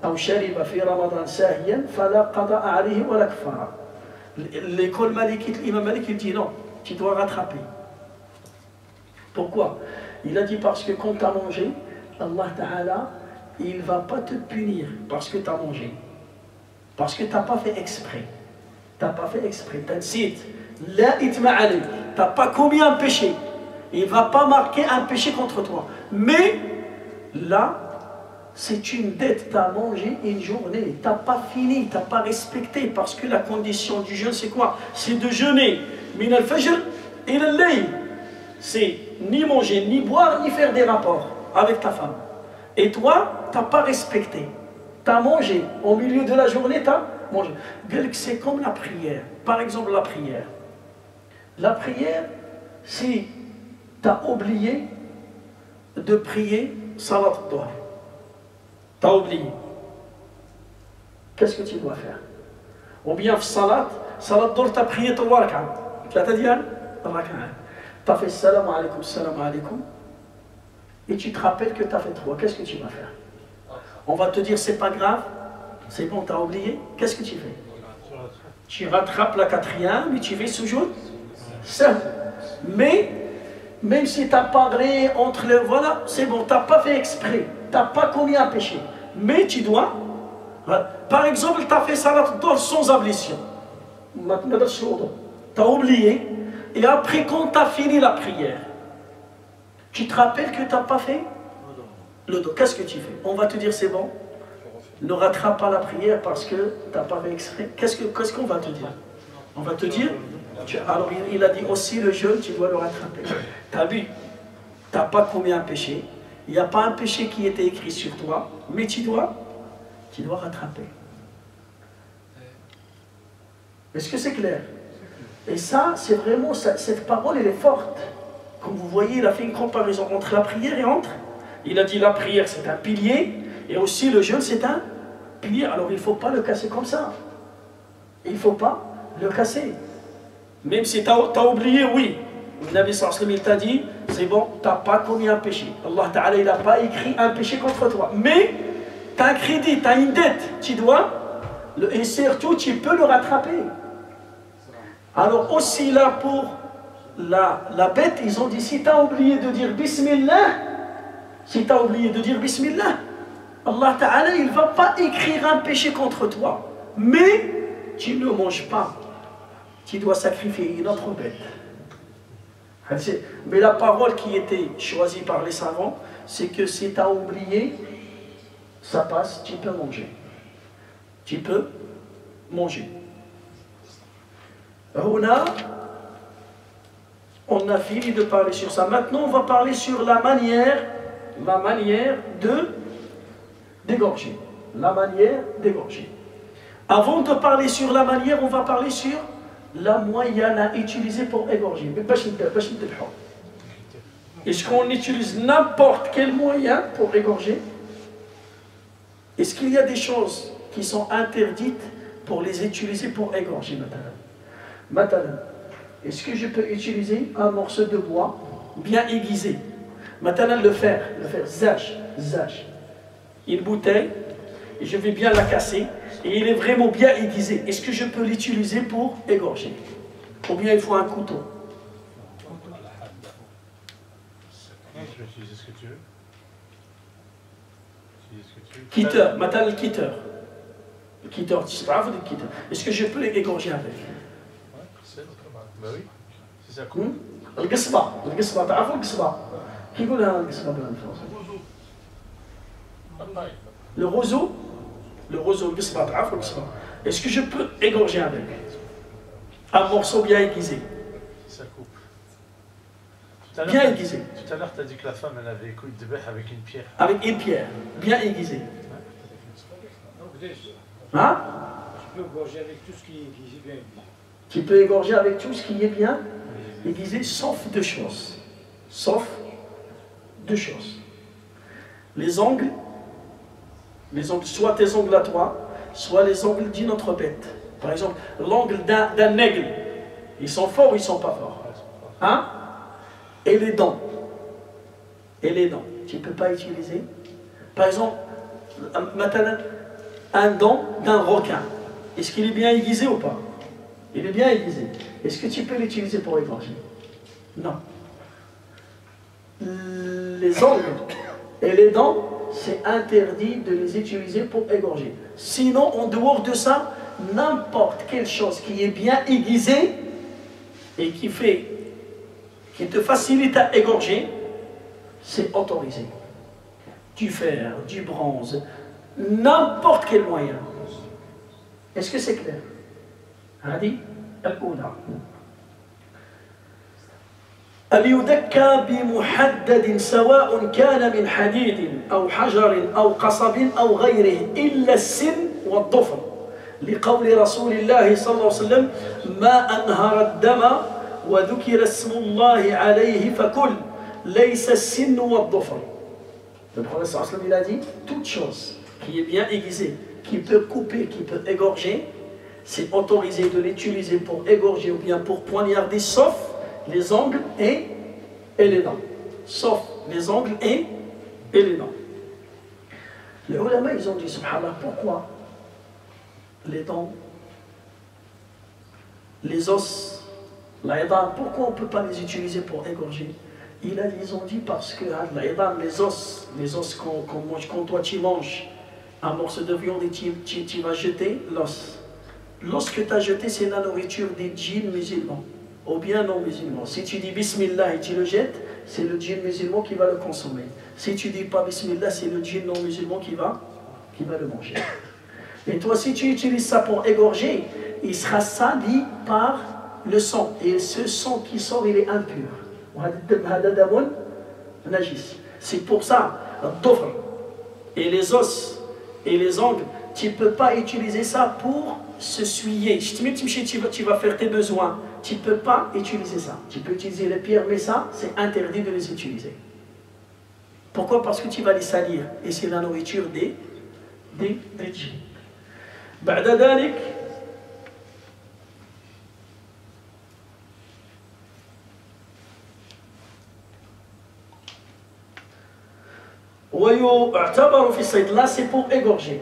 S2: aw shariba fi Ramadan sahiyan, fala qada'a alayhi wa la kafara. L'école malikite, l'imam Malik, il dit non, tu dois rattraper. Pourquoi? Il a dit parce que quand tu as mangé, Allah Ta'ala, il ne va pas te punir parce que tu as mangé. Parce que tu n'as pas fait exprès. Tu n'as pas fait exprès. Tu n'as pas commis un péché. Il ne va pas marquer un péché contre toi. Mais là, c'est une dette. Tu as mangé une journée. Tu n'as pas fini, tu n'as pas respecté. Parce que la condition du jeûne, c'est quoi? C'est de jeûner. Min al-fajr ila al-layl. C'est ni manger, ni boire, ni faire des rapports avec ta femme. Et toi, tu n'as pas respecté. Tu as mangé. Au milieu de la journée, tu as mangé. C'est comme la prière. Par exemple, la prière. La prière, si tu as oublié de prier Salat al-Dhuhr. Tu as oublié. Qu'est-ce que tu dois faire? Ou bien Salat al-Dhuhr, tu as prié 3 rak'at. Tu as dit 3 rak'at. Tu as fait salam alaikum, et tu te rappelles que tu as fait 3. Qu'est-ce que tu vas faire? On va te dire c'est pas grave, c'est bon, tu as oublié. Qu'est-ce que tu fais? Tu rattrapes la 4e et tu fais sujoud. Mais même si tu as parlé entre les. Voilà, c'est bon, tu n'as pas fait exprès, tu n'as pas commis un péché. Mais tu dois. Par exemple, tu as fait salat d'or sans ablution. Tu as oublié. Et après, quand tu as fini la prière, tu te rappelles que tu n'as pas fait le dos. Qu'est-ce que tu fais? On va te dire c'est bon. Ne rattrape pas la prière parce que tu n'as pas fait exprès. Qu'est-ce qu'on va te dire? On va te dire, alors il a dit aussi le jeûne, tu dois le rattraper. Tu as vu, tu n'as pas commis un péché. Il n'y a pas un péché qui était écrit sur toi, mais tu dois rattraper. Est-ce que c'est clair? Et ça, c'est vraiment, cette parole, elle est forte. Comme vous voyez, il a fait une comparaison entre la prière et entre. Il a dit la prière, c'est un pilier, et aussi le jeûne, c'est un pilier. Alors, il ne faut pas le casser comme ça. Il ne faut pas le casser. Même si tu as oublié, oui. Le Nabi sallallahu alayhi wa sallam, il t'a dit, c'est bon, tu n'as pas commis un péché. Allah Ta'ala, il n'a pas écrit un péché contre toi. Mais, tu as un crédit, tu as une dette. Tu dois, et surtout, tu peux le rattraper. Alors aussi là pour la bête, ils ont dit si tu as oublié de dire Bismillah, Allah Ta'ala il ne va pas écrire un péché contre toi. Mais tu ne manges pas. Tu dois sacrifier une autre bête. Mais la parole qui était choisie par les savants, c'est que si tu as oublié, ça passe, tu peux manger. Tu peux manger. On a fini de parler sur ça. Maintenant, on va parler sur la manière d'égorger. La manière d'égorger. Avant de parler sur la manière, on va parler sur la moyenne à utiliser pour égorger. Est-ce qu'on utilise n'importe quel moyen pour égorger? Est-ce qu'il y a des choses qui sont interdites pour les utiliser pour égorger maintenant? Est-ce que je peux utiliser un morceau de bois bien aiguisé? Maintenant, le fer, zach, une bouteille, et je vais bien la casser, et il est vraiment bien aiguisé. Est-ce que je peux l'utiliser pour égorger? Ou bien il faut un couteau?
S1: Tu peux utiliser ce que tu veux.
S2: Kitteur, maintenant le kitteur. Le kitteur, tu sais pas, vous dites kitteur. Est-ce que je peux l'égorger avec?
S1: Bah oui, c'est ça cool.
S2: القصبة تعرفوا القصبة؟ كيف يقولها القصبة بالفرنسي؟ Le roseau, القصبة تعرفوا القصبة؟ Est-ce que je peux égorger avec un morceau bien aiguisé?
S1: Ça coupe.
S2: Bien aiguisé.
S1: Tout à l'heure, tu as dit que la femme, elle avait écouté de bœuf avec une pierre.
S2: Avec une pierre, bien aiguisée. Hein?
S5: Tu peux égorger avec tout ce qui est bien.
S2: Tu peux égorger avec tout ce qui est bien aiguisé, sauf deux choses. Les ongles, soit tes ongles à toi, soit les ongles d'une autre bête. Par exemple, l'angle d'un aigle, ils sont forts ou ils sont pas forts? Hein? Et les dents. Et les dents, tu ne peux pas utiliser. Par exemple, un dent d'un requin, est-ce qu'il est bien aiguisé ou pas? Il est bien aiguisé. Est-ce que tu peux l'utiliser pour égorger? Non. Les ongles et les dents, c'est interdit de les utiliser pour égorger. Sinon, en dehors de ça, n'importe quelle chose qui est bien aiguisée et qui te facilite à égorger, c'est autorisé. Du fer, du bronze, n'importe quel moyen. Est-ce que c'est clair? هذه الأولى. أن يدكى بمحدد سواء كان من حديد أو حجر أو قصب أو غيره إلا السن والضفر لقول رسول الله صلى الله عليه وسلم ما أنهر الدم وذكر اسم الله عليه فكل ليس السن والضفر. Le prophète sallallahu alayhi wa sallam, il a dit toute chose qui est bien aiguisée, qui peut couper, qui peut égorger, c'est autorisé de l'utiliser pour égorger ou bien pour poignarder, sauf les ongles et les dents. Sauf les ongles et les dents. Les ulama, ils ont dit, subhanallah, pourquoi les dents, les os, l'aïdan, pourquoi on ne peut pas les utiliser pour égorger? Ils ont dit parce que l'aïdan, les os qu'on mange, quand toi tu manges un morceau de viande et tu vas jeter l'os. L'os que tu as jeté, c'est la nourriture des djinns musulmans, ou bien non musulmans. Si tu dis Bismillah et tu le jettes, c'est le djinn musulman qui va le consommer. Si tu dis pas Bismillah, c'est le djinn non musulman qui va le manger. Et toi, si tu utilises ça pour égorger, il sera sali par le sang. Et ce sang qui sort, il est impur. C'est pour ça, et les os et les ongles, tu ne peux pas utiliser ça pour se suyer. Tu vas faire tes besoins, tu ne peux pas utiliser ça. Tu peux utiliser les pierres, mais ça, c'est interdit de les utiliser. Pourquoi? Parce que tu vas les salir. Et c'est la nourriture des djinns. بعد ذلك ويعتبر في الصيد. Là, c'est pour égorger.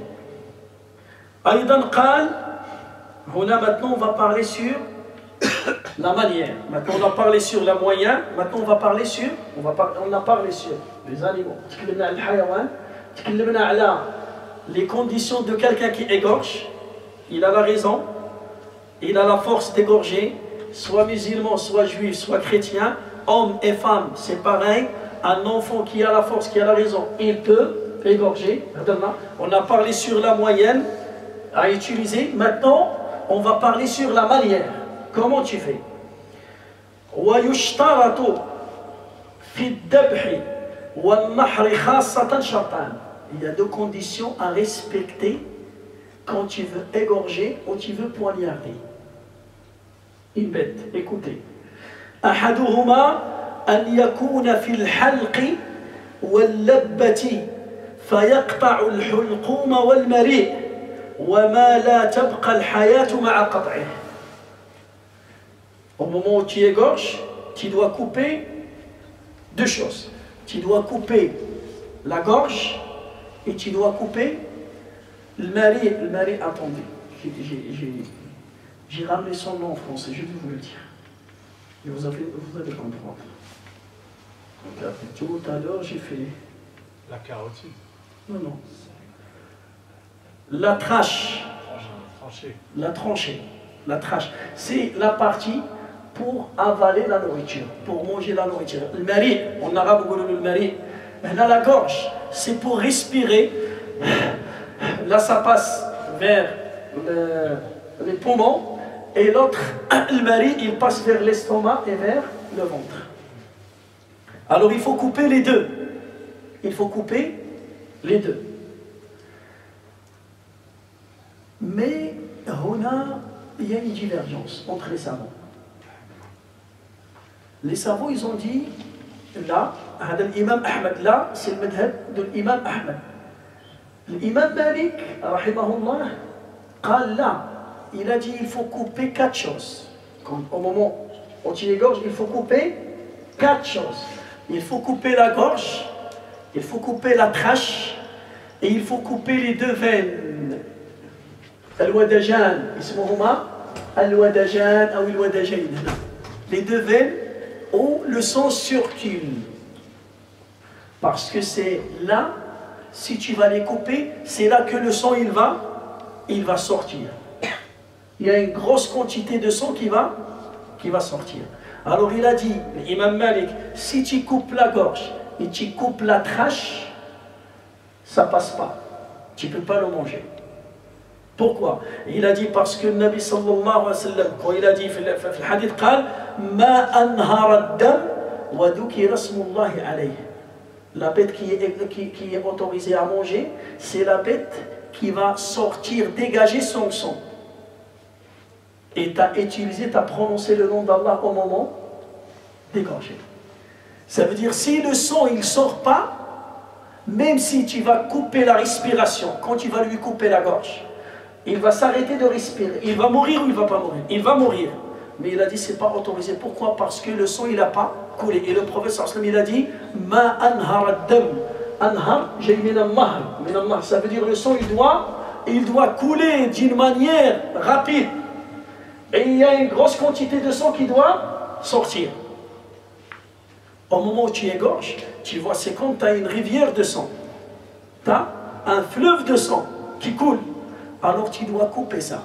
S2: أيضا قال هنا, maintenant on va parler sur la manière. Maintenant on a parlé sur la moyen. Maintenant on va parler sur, on a parlé sur les animaux. تكلمنا عن الحيوان. تكلمنا على les conditions de quelqu'un qui égorge. Il a la raison, il a la force d'égorger, soit musulman, soit juif, soit chrétien, homme et femme, c'est pareil. Un enfant qui a la force, qui a la raison, il peut égorger. On a parlé sur la moyenne à utiliser. Maintenant, on va parler sur la manière. Comment tu fais? ويشترط في الذبح والنحر خاصة شرطان. Il y a deux conditions à respecter quand tu veux égorger ou tu veux poignarder une bête. Écoutez. أحدهما أن يكون في الحلق واللبة فيقطع الحلقوم والمريء وما لا تبقى الحياة مع قطعه. Au moment où tu égorges, tu dois couper deux choses. Tu dois couper la gorge et tu dois couper le mari. Le mari, attendez, j'ai ramené son nom en français, je vais vous le dire. Et vous allez comprendre. Tout à l'heure, j'ai fait...
S1: La carotide.
S2: Non, non. La trache.
S1: Tranchée.
S2: La tranchée. La trache. C'est la partie pour avaler la nourriture, pour manger la nourriture. Le mari, en arabe, on dit le mari. Là, la gorge, c'est pour respirer. Là, ça passe vers les poumons. Et l'autre, le mari, il passe vers l'estomac et vers le ventre. Alors, il faut couper les deux. Il faut couper les deux. Mais, il y a une divergence entre les savants. Les savants, ils ont dit, là, l'imam Ahmed, là, c'est le madhab de l'imam Ahmed. L'imam Malik, rahimahullah, قال là, il a dit il faut couper 4 choses. Au moment où tu égorges, il faut couper 4 choses. Il faut couper la gorge, il faut couper la trâche et il faut couper les 2 veines. Al-wadajan, ismuhuma al-wadajan ou al-wadajain. Les 2 veines où le sang circule. Parce que c'est là, si tu vas les couper, c'est là que le sang il va sortir. Il y a une grosse quantité de sang qui va sortir. Alors il a dit, l'imam Malik, si tu coupes la gorge et tu coupes la trâche, ça passe pas. Tu ne peux pas le manger. Pourquoi? Il a dit parce que le Nabi sallallahu alayhi wa sallam, quand il a dit في الحديث قال ما أنهر الدم وذكر اسم الله عليه. La bête qui est autorisée à manger, c'est la bête qui va sortir, dégager son sang. Et tu as utilisé, tu as prononcé le nom d'Allah au moment d'égorger. Ça veut dire, si le sang il ne sort pas, même si tu vas couper la respiration, quand tu vas lui couper la gorge, il va s'arrêter de respirer. Il va mourir ou il ne va pas mourir? Il va mourir. Mais il a dit, c'est pas autorisé. Pourquoi? Parce que le sang, il n'a pas coulé. Et le prophète sallallahu alayhi wa sallam, il a dit, Ma anhar ad-dam. Anhar, j'ai min al-mahr. Ça veut dire, le sang, il doit couler d'une manière rapide. Et il y a une grosse quantité de sang qui doit sortir. Au moment où tu égorges, tu vois, c'est comme tu as une rivière de sang. Tu as un fleuve de sang qui coule. Alors tu dois couper ça.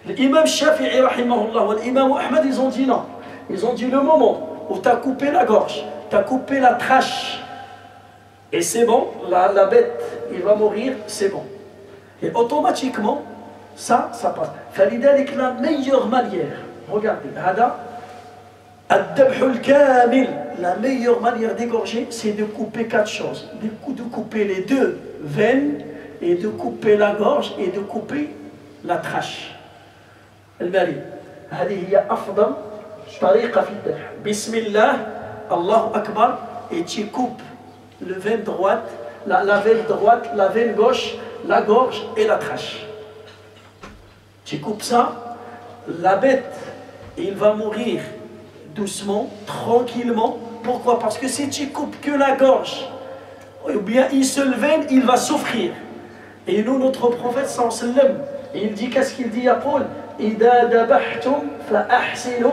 S2: L'imam Shafi'i, rahimahullah, et l'imam Ahmed, ils ont dit non. Ils ont dit le moment où tu as coupé la gorge, tu as coupé la trâche, et c'est bon, la bête, il va mourir, c'est bon. Et automatiquement, ça passe. فلذلك la meilleure manière, regardez, la meilleure manière d'égorger, c'est de couper 4 choses. De couper les 2 veines, et de couper la gorge, et de couper la trâche. المالي هذه هي أفضل طريقة في الذبح. بسم الله الله أكبر et tu coupes le veine droite, la veine droite, la veine gauche, la gorge et la trâche. Tu coupes ça, la bête, il va mourir doucement, tranquillement. Pourquoi? Parce que si tu coupes que la gorge, ou bien une seule veine, il va souffrir. Et nous, notre prophète sallallahu alayhi wa sallam, il dit, qu'est-ce qu'il dit à Paul? إذا ذبحتم فأحسنوا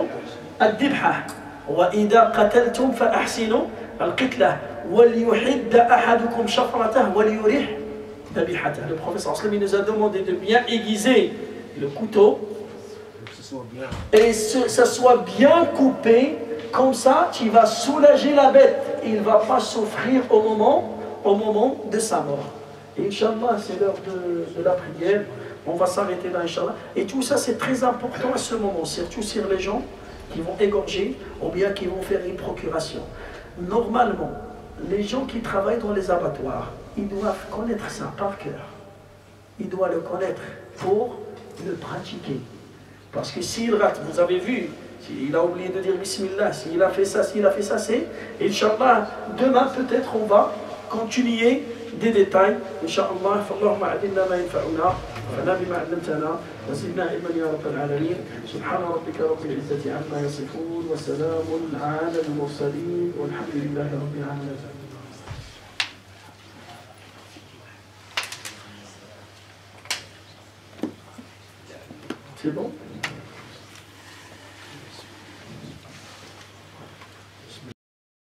S2: الذبحة وإذا قتلتم فأحسنوا القتلة وليحد أحدكم شفرته وليريح ذبيحته. Le prophète sallallahu alayhi wa sallam, il nous a demandé de bien aiguiser le couteau et que ça soit bien coupé, comme ça tu vas soulager la bête, il ne va pas souffrir au moment de sa mort. Et Inch'Allah, c'est l'heure de la prière. On va s'arrêter là, Inch'Allah. Et tout ça, c'est très important à ce moment, surtout sur les gens qui vont égorger ou bien qui vont faire une procuration. Normalement, les gens qui travaillent dans les abattoirs, ils doivent connaître ça par cœur. Ils doivent le connaître pour le pratiquer. Parce que s'il rate, vous avez vu, s'il a oublié de dire Bismillah, s'il a fait ça, c'est, Inch'Allah, demain peut-être on va continuer des détails. Inch'Allah, Allahumma adinna ma yanfa'una. فلا بما علمتنا وزدنا علما يا رب العالمين. سبحان ربك رب العزة عما يصفون وسلام على المرسلين والحمد لله رب العالمين. C'est bon?